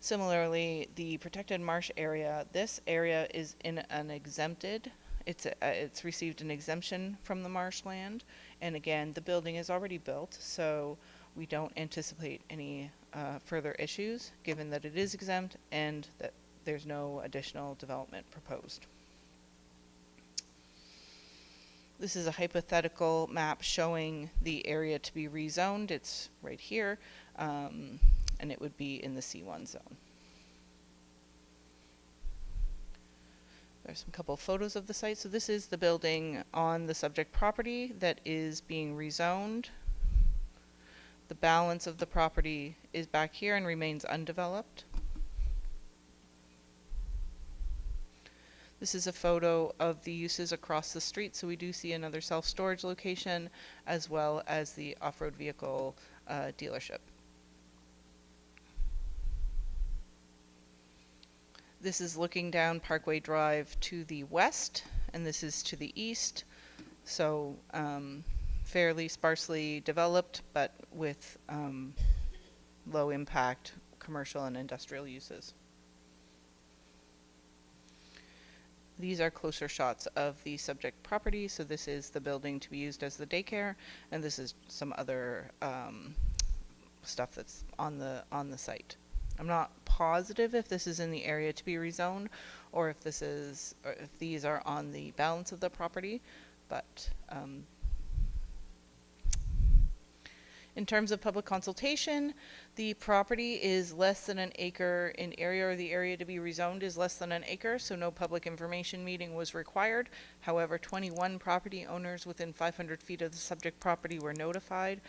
Similarly, the protected marsh area, this area is in an exempted, it's received an exemption from the marshland. And again, the building is already built, so we don't anticipate any further issues given that it is exempt and that there's no additional development proposed. This is a hypothetical map showing the area to be rezoned. It's right here, and it would be in the C1 zone. There's some couple photos of the site. So this is the building on the subject property that is being rezoned. The balance of the property is back here and remains undeveloped. This is a photo of the uses across the street. So we do see another self-storage location as well as the off-road vehicle dealership. This is looking down Parkway Drive to the west, and this is to the east. So fairly sparsely developed, but with low impact commercial and industrial uses. These are closer shots of the subject property. So this is the building to be used as the daycare, and this is some other stuff that's on the site. I'm not positive if this is in the area to be rezoned or if this is, or if these are on the balance of the property, but in terms of public consultation, the property is less than an acre in area, or the area to be rezoned is less than an acre, so no public information meeting was required. However, 21 property owners within 500 feet of the subject property were notified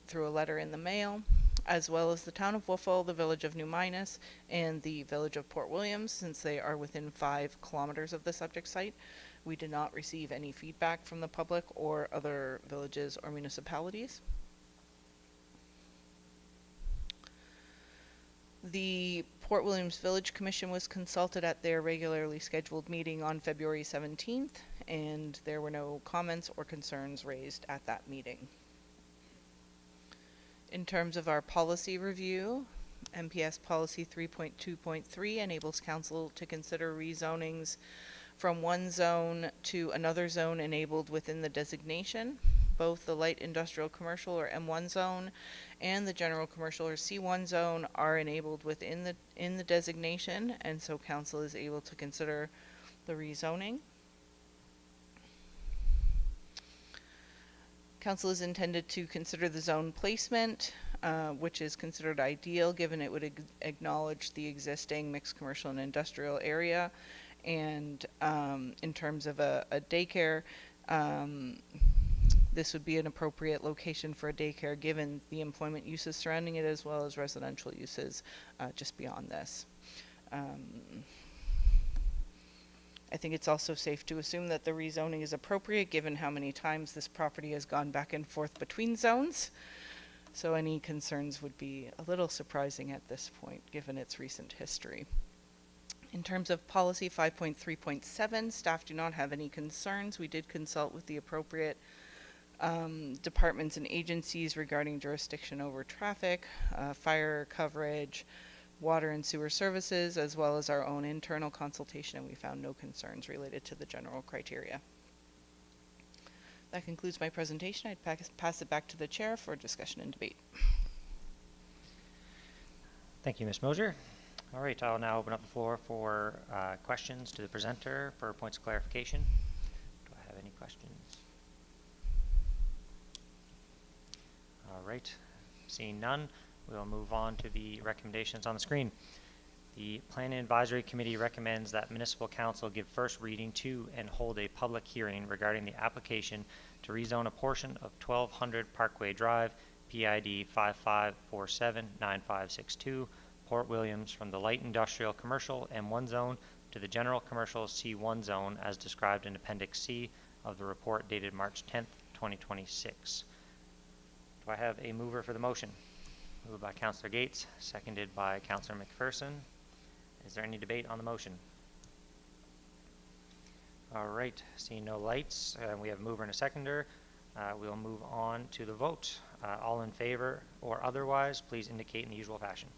through a letter in the mail, as well as the town of Wolfville, the village of New Minas, and the village of Port Williams, since they are within 5 kilometers of the subject site. We did not receive any feedback from the public or other villages or municipalities. The Port Williams Village Commission was consulted at their regularly scheduled meeting on February 17th, and there were no comments or concerns raised at that meeting. In terms of our policy review, MPS Policy 3.2.3 enables council to consider rezonings from one zone to another zone enabled within the designation. Both the light industrial commercial or M1 zone and the general commercial or C1 zone are enabled within the designation, and so council is able to consider the rezoning. Council is intended to consider the zone placement, which is considered ideal given it would acknowledge the existing mixed commercial and industrial area. And in terms of a daycare, this would be an appropriate location for a daycare given the employment uses surrounding it as well as residential uses just beyond this. I think it's also safe to assume that the rezoning is appropriate given how many times this property has gone back and forth between zones. So any concerns would be a little surprising at this point given its recent history. In terms of policy 5.3.7, staff do not have any concerns. We did consult with the appropriate departments and agencies regarding jurisdiction over traffic, fire coverage, water and sewer services, as well as our own internal consultation, and we found no concerns related to the general criteria. That concludes my presentation. I'd pass it back to the chair for discussion and debate. Thank you, Ms. Moser. All right, I'll now open up the floor for questions to the presenter for points of clarification. Do I have any questions? All right, seeing none, we'll move on to the recommendations on the screen. The Planning Advisory Committee recommends that Municipal Council give first reading to and hold a public hearing regarding the application to rezone a portion of 1200 Parkway Drive, PID 55479562, Port Williams, from the Light Industrial Commercial M1 zone to the General Commercial C1 zone as described in Appendix C of the report dated March 10th, 2026. Do I have a mover for the motion? Moved by Councillor Gates, seconded by Councillor McPherson. Is there any debate on the motion? All right, seeing no lights, we have a mover and a seconder. We'll move on to the vote. All in favor or otherwise, please indicate in the usual fashion.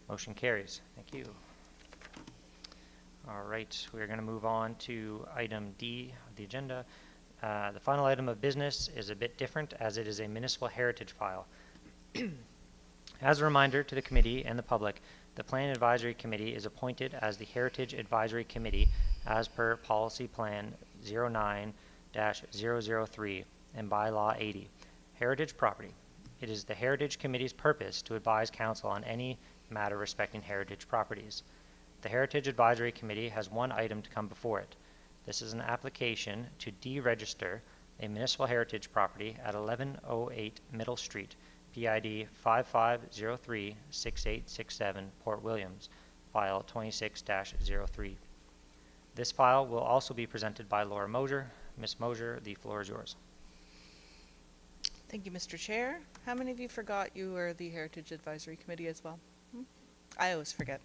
Motion carries. Thank you. All right, we're going to move on to item D of the agenda. The final item of business is a bit different as it is a municipal heritage file. As a reminder to the committee and the public, the Plan Advisory Committee is appointed as the Heritage Advisory Committee as per Policy Plan 09-003 and Bylaw 80. Heritage property. It is the Heritage Committee's purpose to advise council on any matter respecting heritage properties. The Heritage Advisory Committee has one item to come before it. This is an application to deregister a municipal heritage property at 1108 Middle Street, PID 55036867, Port Williams, file 26-03. This file will also be presented by Laura Moser. Ms. Moser, the floor is yours. Thank you, Mr. Chair. How many of you forgot you were the Heritage Advisory Committee as well? I always forget.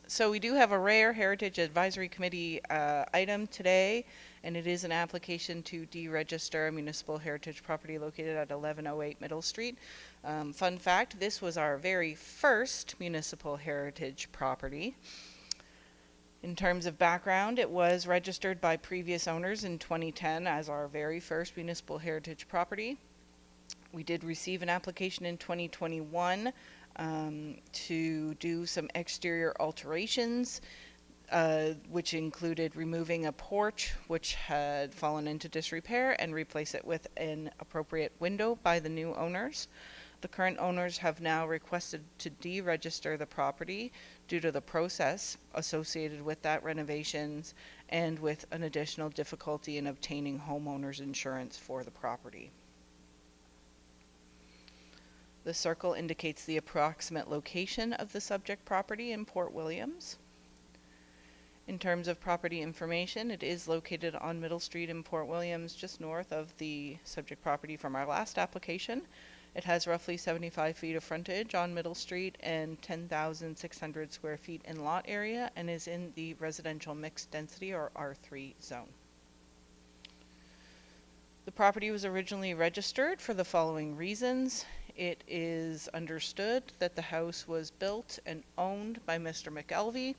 So we do have a rare Heritage Advisory Committee item today, and it is an application to deregister a municipal heritage property located at 1108 Middle Street. Fun fact, this was our very first municipal heritage property. In terms of background, it was registered by previous owners in 2010 as our very first municipal heritage property. We did receive an application in 2021 to do some exterior alterations, which included removing a porch which had fallen into disrepair and replace it with an appropriate window by the new owners. The current owners have now requested to deregister the property due to the process associated with that renovations and with an additional difficulty in obtaining homeowners insurance for the property. The circle indicates the approximate location of the subject property in Port Williams. In terms of property information, it is located on Middle Street in Port Williams, just north of the subject property from our last application. It has roughly 75 feet of frontage on Middle Street and 10,600 square feet in lot area, and is in the residential mixed density or R3 zone. The property was originally registered for the following reasons. It is understood that the house was built and owned by Mr. McElvey,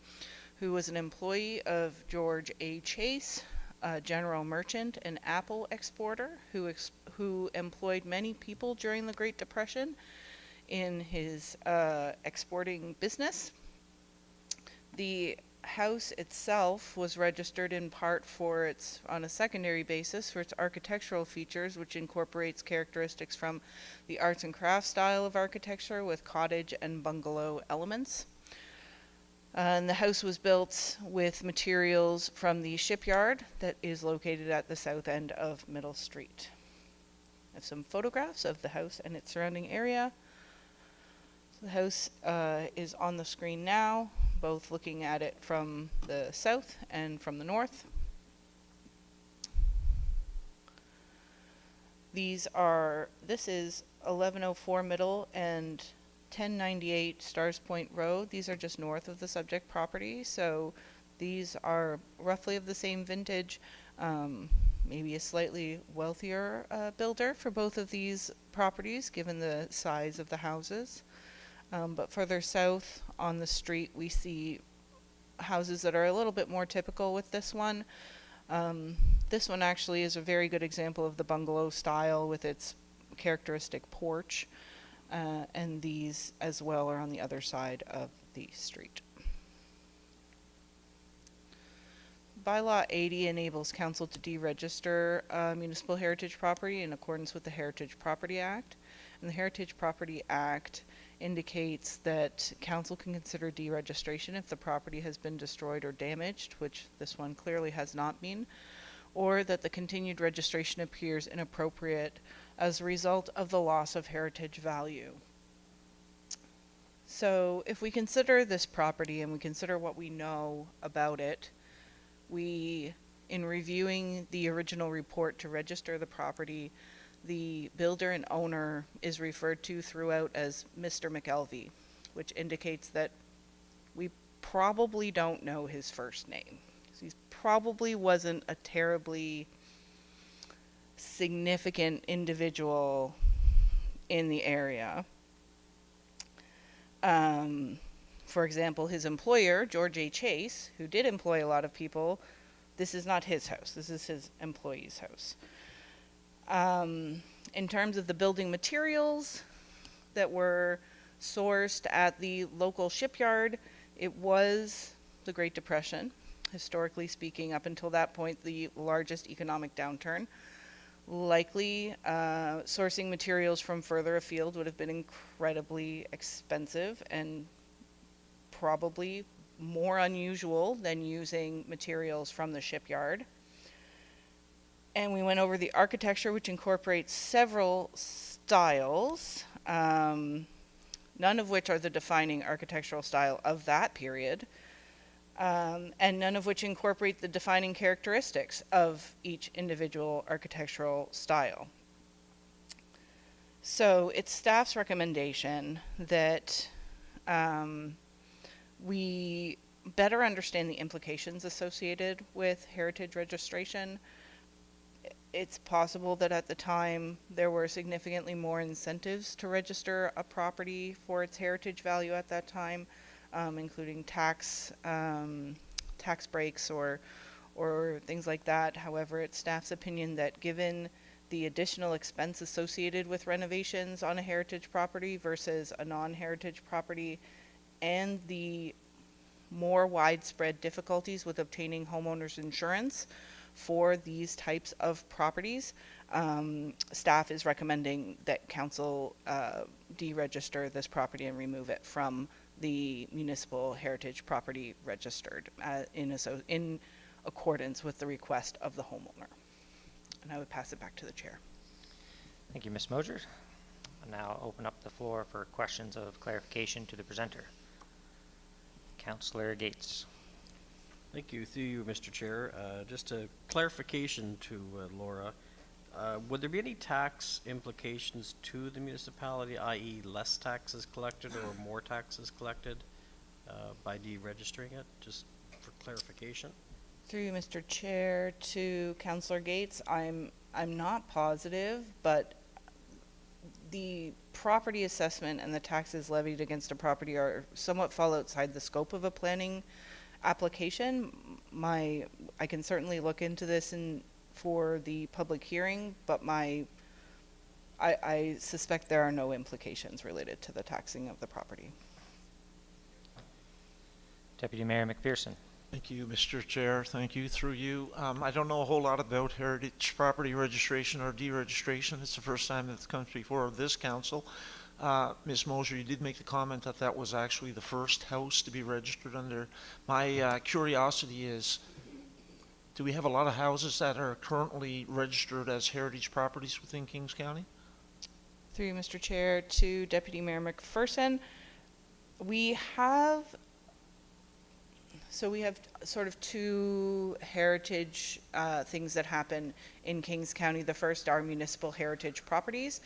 who was an employee of George A. Chase, a general merchant and apple exporter who employed many people during the Great Depression in his exporting business. The house itself was registered in part for its, on a secondary basis, for its architectural features, which incorporates characteristics from the arts and crafts style of architecture with cottage and bungalow elements. And the house was built with materials from the shipyard that is located at the south end of Middle Street. I have some photographs of the house and its surrounding area. The house is on the screen now, both looking at it from the south and from the north. This is 1104 Middle and 1098 Stars Point Road. These are just north of the subject property, so these are roughly of the same vintage, maybe a slightly wealthier builder for both of these properties, given the size of the houses. But further south on the street, we see houses that are a little bit more typical with this one. This one actually is a very good example of the bungalow style with its characteristic porch. And these as well are on the other side of the street. Bylaw 80 enables council to deregister municipal heritage property in accordance with the Heritage Property Act. And the Heritage Property Act indicates that council can consider deregistration if the property has been destroyed or damaged, which this one clearly has not been, or that the continued registration appears inappropriate as a result of the loss of heritage value. So if we consider this property and we consider what we know about it, in reviewing the original report to register the property, the builder and owner is referred to throughout as Mr. McElvey, which indicates that we probably don't know his first name. So he probably wasn't a terribly significant individual in the area. For example, his employer, George A. Chase, who did employ a lot of people, this is not his house. This is his employee's house. In terms of the building materials that were sourced at the local shipyard, it was the Great Depression, historically speaking, up until that point, the largest economic downturn. Likely, sourcing materials from further afield would have been incredibly expensive and probably more unusual than using materials from the shipyard. And we went over the architecture, which incorporates several styles, none of which are the defining architectural style of that period, and none of which incorporate the defining characteristics of each individual architectural style. So it's staff's recommendation that we better understand the implications associated with heritage registration. It's possible that at the time there were significantly more incentives to register a property for its heritage value at that time, including tax breaks or things like that. However, it's staff's opinion that given the additional expense associated with renovations on a heritage property versus a non-heritage property, and the more widespread difficulties with obtaining homeowners insurance for these types of properties, staff is recommending that council deregister this property and remove it from the municipal heritage property registered in accordance with the request of the homeowner. And I would pass it back to the chair. Thank you, Ms. Moser. I'll now open up the floor for questions of clarification to the presenter. Councillor Gates. Thank you. Through you, Mr. Chair. Just a clarification to Laura. Would there be any tax implications to the municipality, i.e. less taxes collected or more taxes collected by deregistering it, just for clarification? Through you, Mr. Chair, to Councillor Gates, I'm not positive, but the property assessment and the taxes levied against a property are somewhat fall outside the scope of a planning application. I can certainly look into this for the public hearing, but I suspect there are no implications related to the taxing of the property. Deputy Mayor McPherson. Thank you, Mr. Chair. Thank you. Through you. I don't know a whole lot about heritage property registration or deregistration. It's the first time that it comes before this council. Ms. Mosier, you did make the comment that that was actually the first house to be registered under. My curiosity is, do we have a lot of houses that are currently registered as heritage properties within Kings County? Through you, Mr. Chair, to Deputy Mayor McPherson. We have sort of two heritage things that happen in Kings County. The first are municipal heritage properties.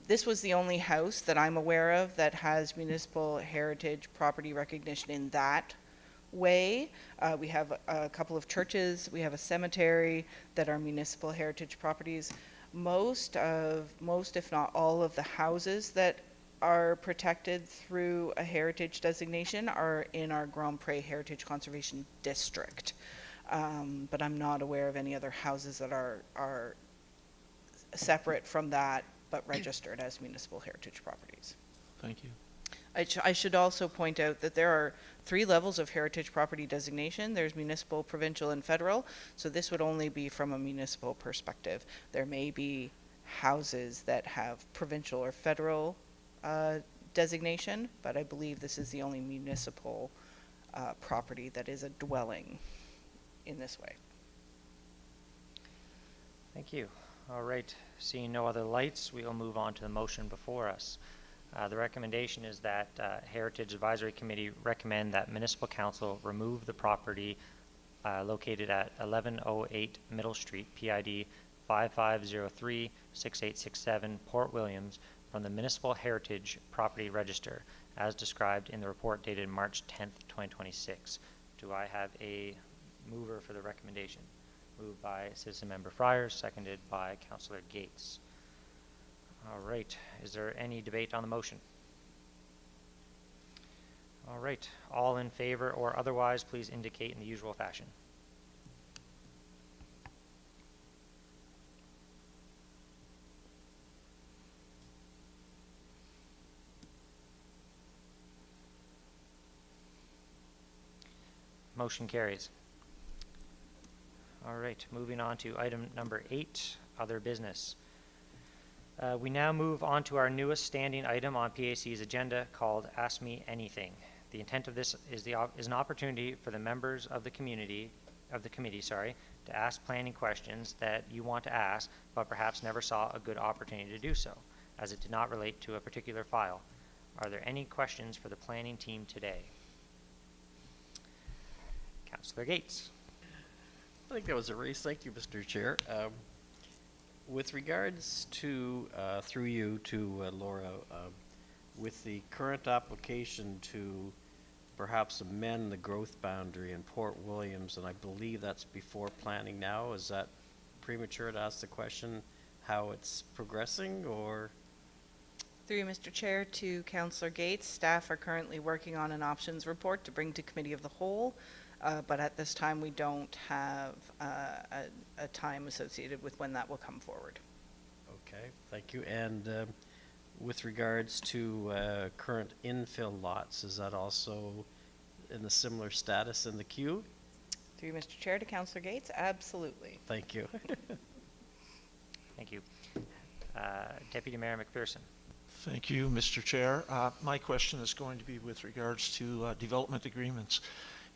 This was the only house that I'm aware of that has municipal heritage property recognition in that way. We have a couple of churches, we have a cemetery that are municipal heritage properties. Most, if not all, of the houses that are protected through a heritage designation are in our Grand Pre Heritage Conservation District. But I'm not aware of any other houses that are separate from that but registered as municipal heritage properties. Thank you. I should also point out that there are 3 levels of heritage property designation. There's municipal, provincial, and federal. So this would only be from a municipal perspective. There may be houses that have provincial or federal designation, but I believe this is the only municipal property that is a dwelling in this way. Thank you. All right, seeing no other lights, we will move on to the motion before us. The recommendation is that Heritage Advisory Committee recommend that Municipal Council remove the property located at 1108 Middle Street, PID 5503-6867, Port Williams, from the Municipal Heritage Property Register, as described in the report dated March 10th, 2026. Do I have a mover for the recommendation? Moved by Citizen Member Friars, seconded by Councillor Gates. All right, is there any debate on the motion? All right, all in favor or otherwise, please indicate in the usual fashion. Motion carries. All right, moving on to item number 8, other business. We now move on to our newest standing item on PAC's agenda called Ask Me Anything. The intent of this is an opportunity for the members of the committee, to ask planning questions that you want to ask, but perhaps never saw a good opportunity to do so, as it did not relate to a particular file. Are there any questions for the planning team today? Councillor Gates. I think that was a race. Thank you, Mr. Chair. With regards to, through you to Laura, with the current application to perhaps amend the growth boundary in Port Williams, and I believe that's before planning now, is that premature to ask the question how it's progressing, or? Through you, Mr. Chair, to Councillor Gates, staff are currently working on an options report to bring to Committee of the Whole. But at this time, we don't have a time associated with when that will come forward. Okay, thank you. And with regards to current infill lots, is that also in the similar status in the queue? Through you, Mr. Chair, to Councillor Gates, absolutely. Thank you. Thank you. Deputy Mayor McPherson. Thank you, Mr. Chair. My question is going to be with regards to development agreements.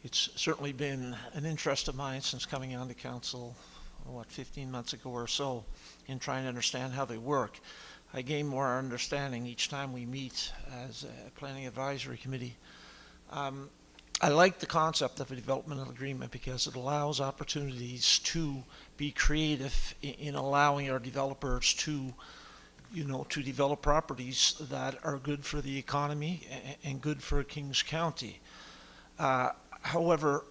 It's certainly been an interest of mine since coming on to council, 15 months ago or so, in trying to understand how they work. I gain more understanding each time we meet as a planning advisory committee. I like the concept of a developmental agreement because it allows opportunities to be creative in allowing our developers to develop properties that are good for the economy and good for Kings County. However,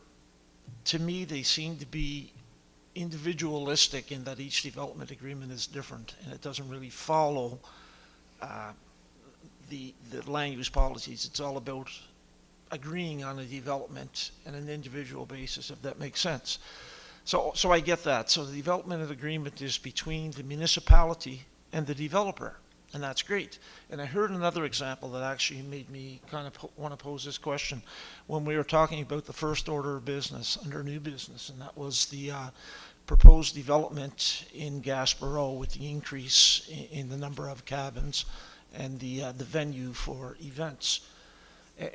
to me, they seem to be individualistic in that each development agreement is different, and it doesn't really follow the land use policies. It's all about agreeing on a development on an individual basis, if that makes sense. So I get that. So the development agreement is between the municipality and the developer. and that's great. And I heard another example that actually made me kind of want to pose this question when we were talking about the first order of business under new business, and that was the proposed development in Gaspereau with the increase in the number of cabins and the venue for events.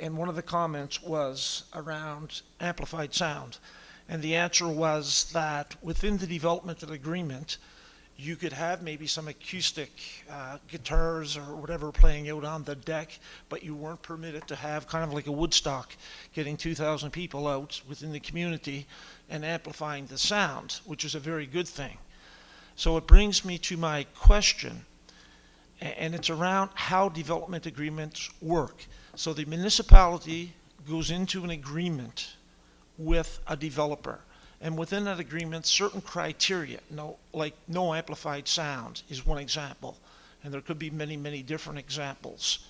And one of the comments was around amplified sound. And the answer was that within the developmental agreement, you could have maybe some acoustic guitars or whatever playing out on the deck, but you weren't permitted to have kind of like a Woodstock, getting 2,000 people out within the community and amplifying the sound, which is a very good thing. So it brings me to my question, and it's around how development agreements work. So the municipality goes into an agreement with a developer, and within that agreement, certain criteria, like no amplified sound is one example, and there could be many, many different examples.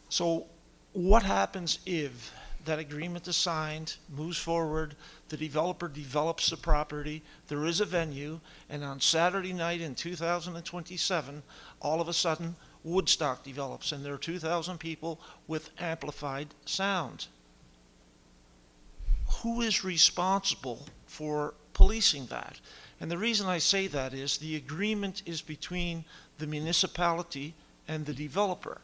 So what happens if that agreement is signed, moves forward, the developer develops the property, there is a venue, and on Saturday night in 2027, all of a sudden, Woodstock develops, and there are 2,000 people with amplified sound? Who is responsible for policing that? And the reason I say that is the agreement is between the municipality and the developer.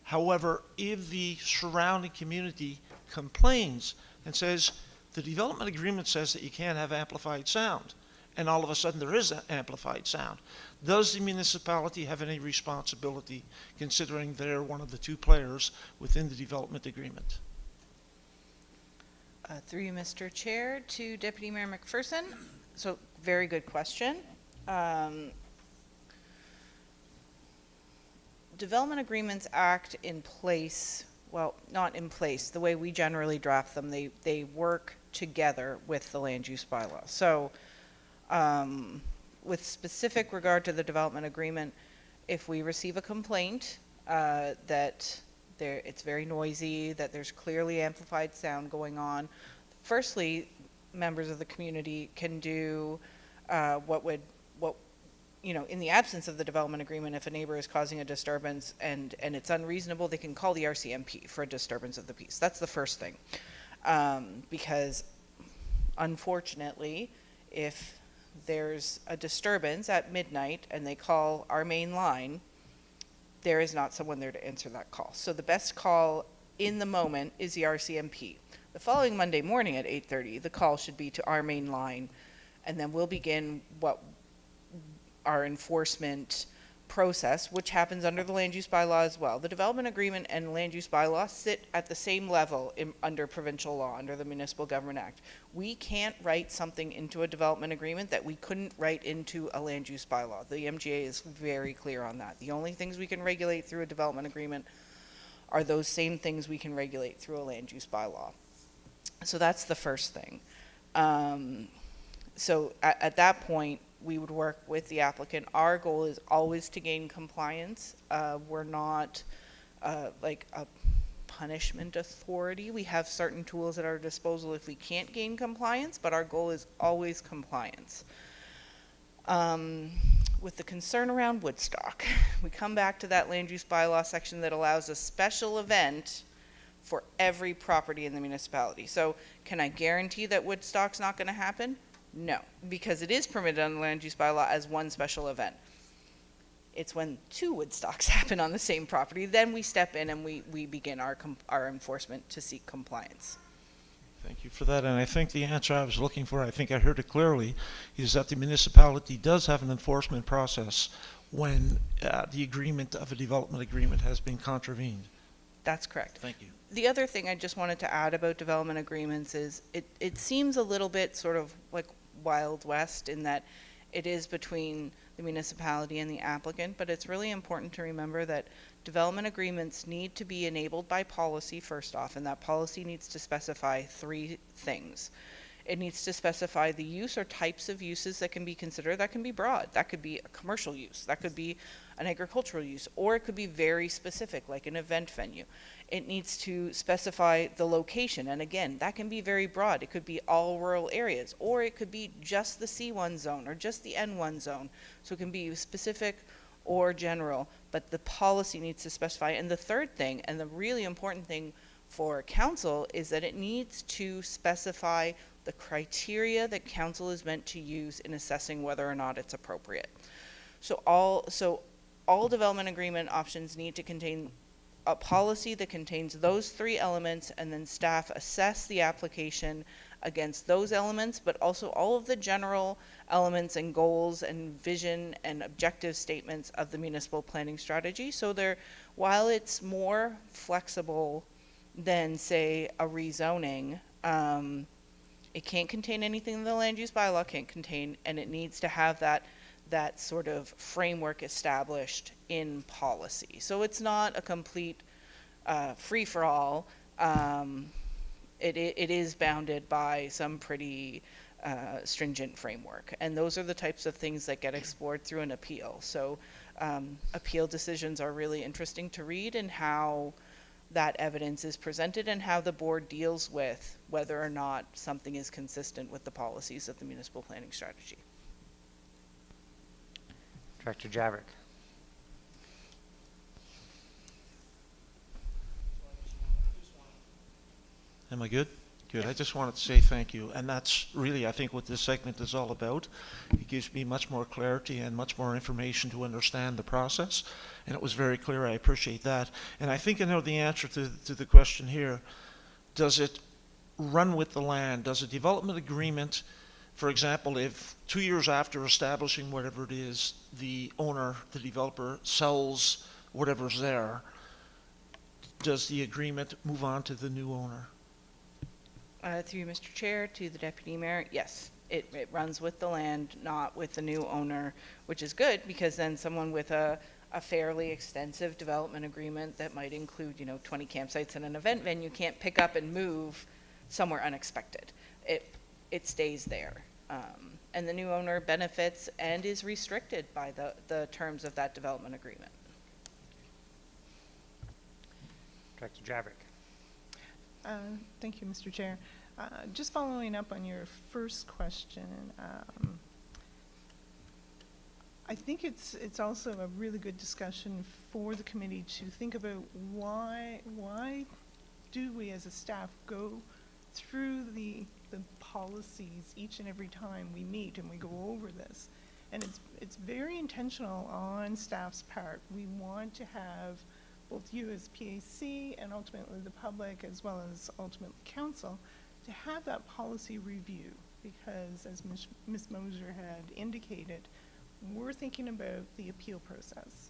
However, if the surrounding community complains and says, the development agreement says that you can't have amplified sound, and all of a sudden there is amplified sound, does the municipality have any responsibility, considering they're one of the two players within the development agreement? Through you, Mr. Chair, to Deputy Mayor McPherson. So, very good question. Development agreements act in place, well, not in place, the way we generally draft them, they work together with the land use bylaw. So, with specific regard to the development agreement, if we receive a complaint that it's very noisy, that there's clearly amplified sound going on, firstly, members of the community can do in the absence of the development agreement, if a neighbor is causing a disturbance and it's unreasonable, they can call the RCMP for a disturbance of the peace. That's the first thing. Because unfortunately, if there's a disturbance at midnight and they call our main line, there is not someone there to answer that call. So the best call in the moment is the RCMP. The following Monday morning at 8:30, the call should be to our main line, and then we'll begin our enforcement process, which happens under the land use bylaw as well. The development agreement and land use bylaw sit at the same level under provincial law, under the Municipal Government Act. We can't write something into a development agreement that we couldn't write into a land use bylaw. The MGA is very clear on that. The only things we can regulate through a development agreement are those same things we can regulate through a land use bylaw. So that's the first thing. So at that point, we would work with the applicant. Our goal is always to gain compliance. We're not like a punishment authority. We have certain tools at our disposal if we can't gain compliance, but our goal is always compliance. With the concern around Woodstock, we come back to that land use bylaw section that allows a special event for every property in the municipality. So can I guarantee that Woodstock's not going to happen? No, because it is permitted on the land use bylaw as one special event. It's when two Woodstocks happen on the same property, then we step in and we begin our enforcement to seek compliance. Thank you for that, and I think the answer I was looking for, I think I heard it clearly, is that the municipality does have an enforcement process when the agreement of a development agreement has been contravened. That's correct. Thank you. The other thing I just wanted to add about development agreements is it seems a little bit sort of like Wild West in that it is between the municipality and the applicant, but it's really important to remember that development agreements need to be enabled by policy first off, and that policy needs to specify three things. It needs to specify the use or types of uses that can be considered. That can be broad. That could be a commercial use. That could be an agricultural use, or it could be very specific, like an event venue. It needs to specify the location, and again, that can be very broad. It could be all rural areas, or it could be just the C1 zone or just the N1 zone. So it can be specific or general, but the policy needs to specify. And the third thing, and the really important thing for council, is that it needs to specify the criteria that council is meant to use in assessing whether or not it's appropriate. So all development agreement options need to contain a policy that contains those three elements, and then staff assess the application against those elements, but also all of the general elements and goals and vision and objective statements of the municipal planning strategy. So while it's more flexible than, say, a rezoning, it can't contain anything in the land use bylaw can't contain, and it needs to have that sort of framework established in policy. So it's not a complete free-for-all. It is bounded by some pretty stringent framework, and those are the types of things that get explored through an appeal. So appeal decisions are really interesting to read, and how that evidence is presented and how the board deals with whether or not something is consistent with the policies of the municipal planning strategy. Director Javrik. Am I good? Good. I just wanted to say thank you. And that's really, I think, what this segment is all about. It gives me much more clarity and much more information to understand the process. And it was very clear. I appreciate that. And I think I know the answer to the question here. Does it run with the land? Does a development agreement, for example, if 2 years after establishing whatever it is, the owner, the developer, sells whatever's there, does the agreement move on to the new owner? Through you, Mr. Chair, to the Deputy Mayor, yes, it runs with the land, not with the new owner, which is good, because then someone with a fairly extensive development agreement that might include, 20 campsites and an event venue can't pick up and move somewhere unexpected. It stays there. And the new owner benefits and is restricted by the terms of that development agreement. Director Javrik. Thank you, Mr. Chair. Just following up on your first question, I think it's also a really good discussion for the committee to think about why do we as a staff go through the policies each and every time we meet and we go over this. And it's very intentional on staff's part. We want to have both you as PAC and ultimately the public, as well as ultimately council, to have that policy review, because as Ms. Moser had indicated, we're thinking about the appeal process.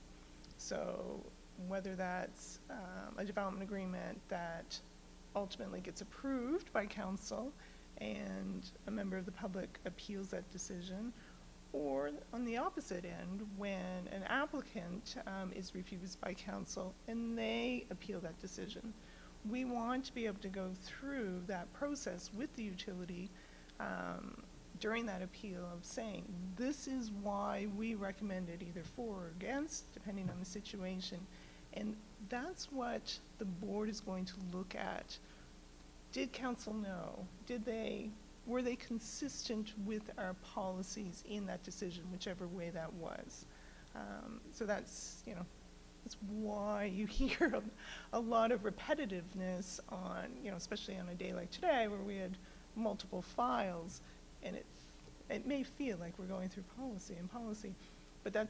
So whether that's a development agreement that ultimately gets approved by council and a member of the public appeals that decision, or on the opposite end, when an applicant is refused by council and they appeal that decision. We want to be able to go through that process with the utility during that appeal of saying, this is why we recommend it either for or against, depending on the situation. And that's what the board is going to look at. Did council know? Were they consistent with our policies in that decision, whichever way that was? So that's why you hear a lot of repetitiveness on, especially on a day like today where we had multiple files, and it may feel like we're going through policy, but that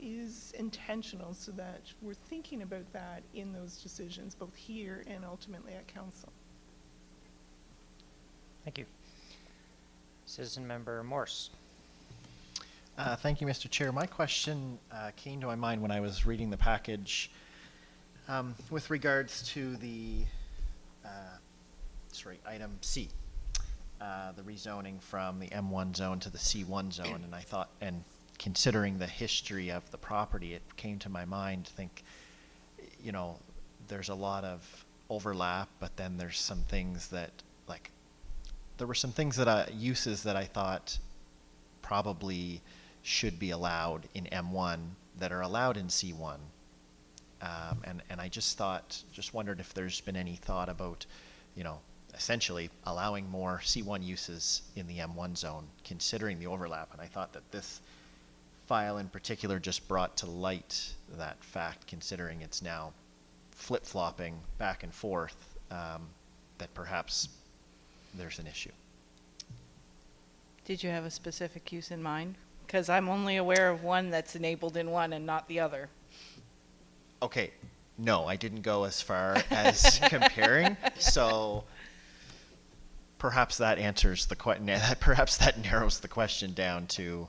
is intentional, so that we're thinking about that in those decisions, both here and ultimately at council. Thank you. Citizen Member Morse. Thank you, Mr. Chair. My question came to my mind when I was reading the package with regards to the, item C, the rezoning from the M1 zone to the C1 zone. And I thought, and considering the history of the property, it came to my mind, there's a lot of overlap, but then there's some things that, there were some things uses that I thought probably should be allowed in M1 that are allowed in C1. And I just wondered if there's been any thought about, essentially allowing more C1 uses in the M1 zone, considering the overlap. And I thought that this file in particular just brought to light that fact, considering it's now flip-flopping back and forth, that perhaps there's an issue. Did you have a specific use in mind? Because I'm only aware of one that's enabled in one and not the other. Okay, no, I didn't go as far as comparing, so perhaps that answers the perhaps that narrows the question down to,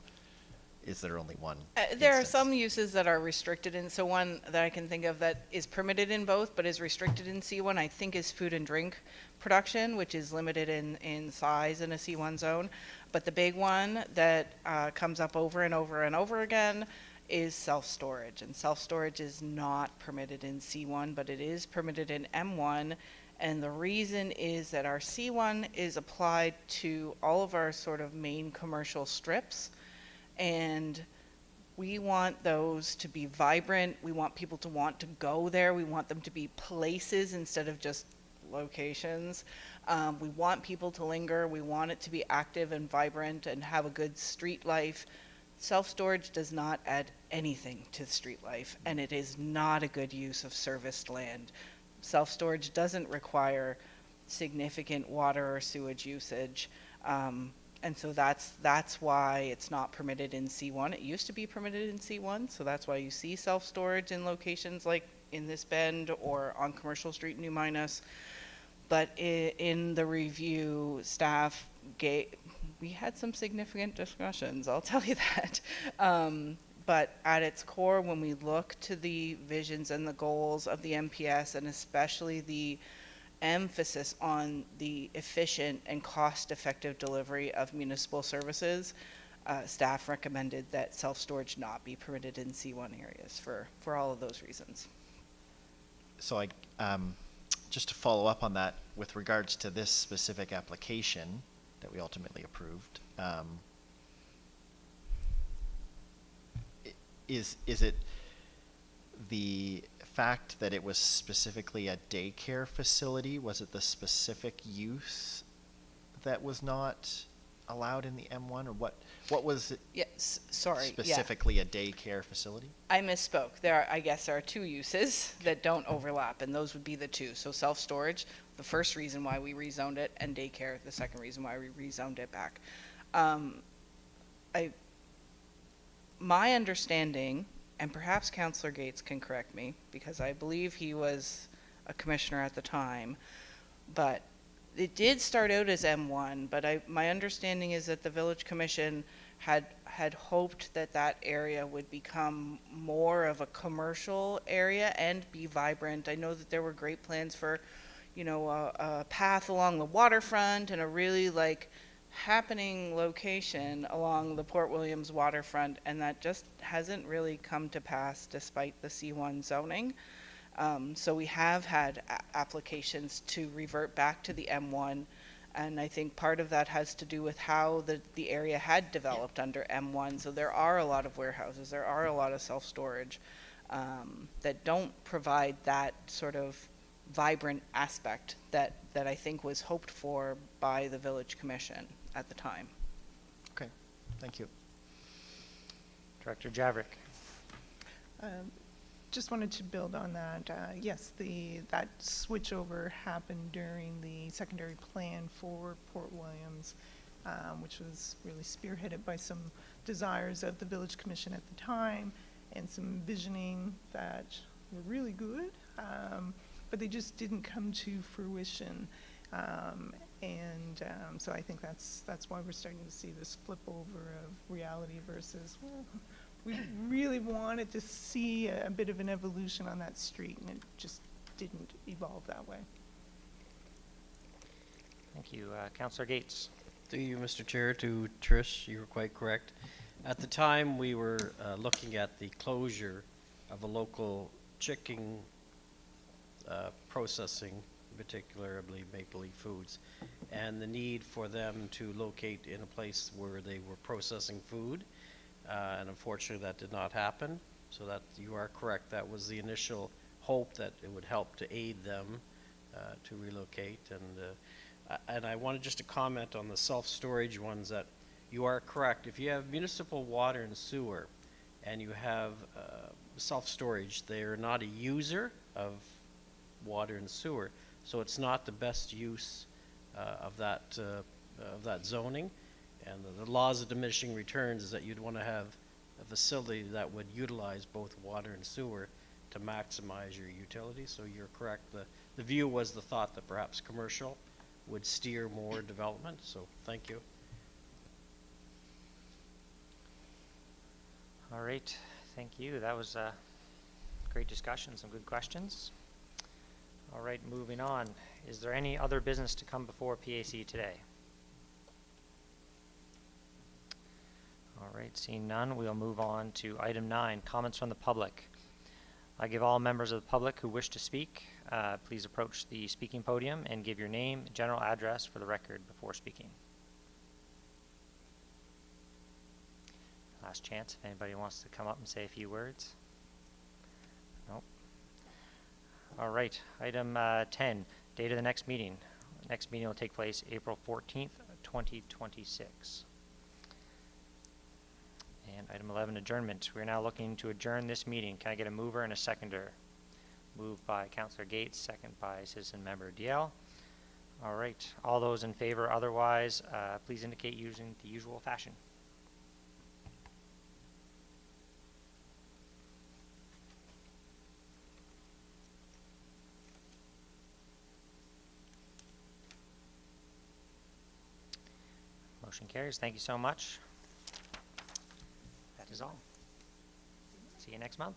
is there only one? There are instance? some uses that are restricted, and so one that I can think of that is permitted in both but is restricted in C1, I think, is food and drink production, which is limited in size in a C1 zone. But the big one that comes up over and over and over again is self-storage. And self-storage is not permitted in C1, but it is permitted in M1. And the reason is that our C1 is applied to all of our sort of main commercial strips. And we want those to be vibrant. We want people to want to go there. We want them to be places instead of just locations. We want people to linger. We want it to be active and vibrant and have a good street life. Self-storage does not add anything to street life, and it is not a good use of serviced land. Self-storage doesn't require significant water or sewage usage. And so that's why it's not permitted in C1. It used to be permitted in C1, so that's why you see self-storage in locations like in this bend or on Commercial Street in New Minas. But in the review, staff we had some significant discussions, I'll tell you that. But at its core, when we look to the visions and the goals of the MPS, and especially the emphasis on the efficient and cost-effective delivery of municipal services, staff recommended that self-storage not be permitted in C1 areas for all of those reasons. So just to follow up on that, with regards to this specific application that we ultimately approved, is it the fact that it was specifically a daycare facility? Was it the specific use that was not allowed in the M1, or what was it? Yes, sorry. Specifically a daycare facility? I misspoke. I guess there are two uses that don't overlap, and those would be the two. So self-storage, the first reason why we rezoned it, and daycare, the second reason why we rezoned it back. My understanding, and perhaps Councillor Gates can correct me, because I believe he was a commissioner at the time, but it did start out as M1, but my understanding is that the Village Commission had hoped that that area would become more of a commercial area and be vibrant. I know that there were great plans for, a path along the waterfront and a really happening location along the Port Williams waterfront, and that just hasn't really come to pass despite the C1 zoning. So we have had applications to revert back to the M1, and I think part of that has to do with how the area had developed under M1. So there are a lot of warehouses, there are a lot of self-storage that don't provide that sort of vibrant aspect that I think was hoped for by the Village Commission at the time. Okay, thank you. Director Javrik. Just wanted to build on that. Yes, that switchover happened during the secondary plan for Port Williams, which was really spearheaded by some desires of the Village Commission at the time and some visioning that were really good, but they just didn't come to fruition. So I think that's why we're starting to see this flip over of reality versus, well, we really wanted to see a bit of an evolution on that street, and it just didn't evolve that way. Thank you. Councillor Gates. Through you, Mr. Chair, to Trish, you were quite correct. At the time, we were looking at the closure of a local chicken processing, in particular, I believe Maple Leaf Foods, and the need for them to locate in a place where they were processing food. And unfortunately, that did not happen. So that you are correct. That was the initial hope, that it would help to aid them to relocate. And I wanted just to comment on the self-storage ones, that you are correct. If you have municipal water and sewer, and you have self-storage. They're not a user of water and sewer, so it's not the best use of that zoning. And the laws of diminishing returns is that you'd want to have a facility that would utilize both water and sewer to maximize your utilities. So you're correct. The view was the thought that perhaps commercial would steer more development. So thank you. All right, thank you. That was a great discussion, some good questions. All right, moving on. Is there any other business to come before PAC today? All right, seeing none, we'll move on to item 9, comments from the public. I give all members of the public who wish to speak, please approach the speaking podium and give your name, general address for the record before speaking. Last chance if anybody wants to come up and say a few words. Nope. All right, item 10, date of the next meeting. Next meeting will take place April 14th, 2026. And item 11, adjournment. We're now looking to adjourn this meeting. Can I get a mover and a seconder? Moved by Councillor Gates, second by Citizen Member DL. All right, all those in favor otherwise, please indicate using the usual fashion. Motion carries. Thank you so much. That is all. See you next month.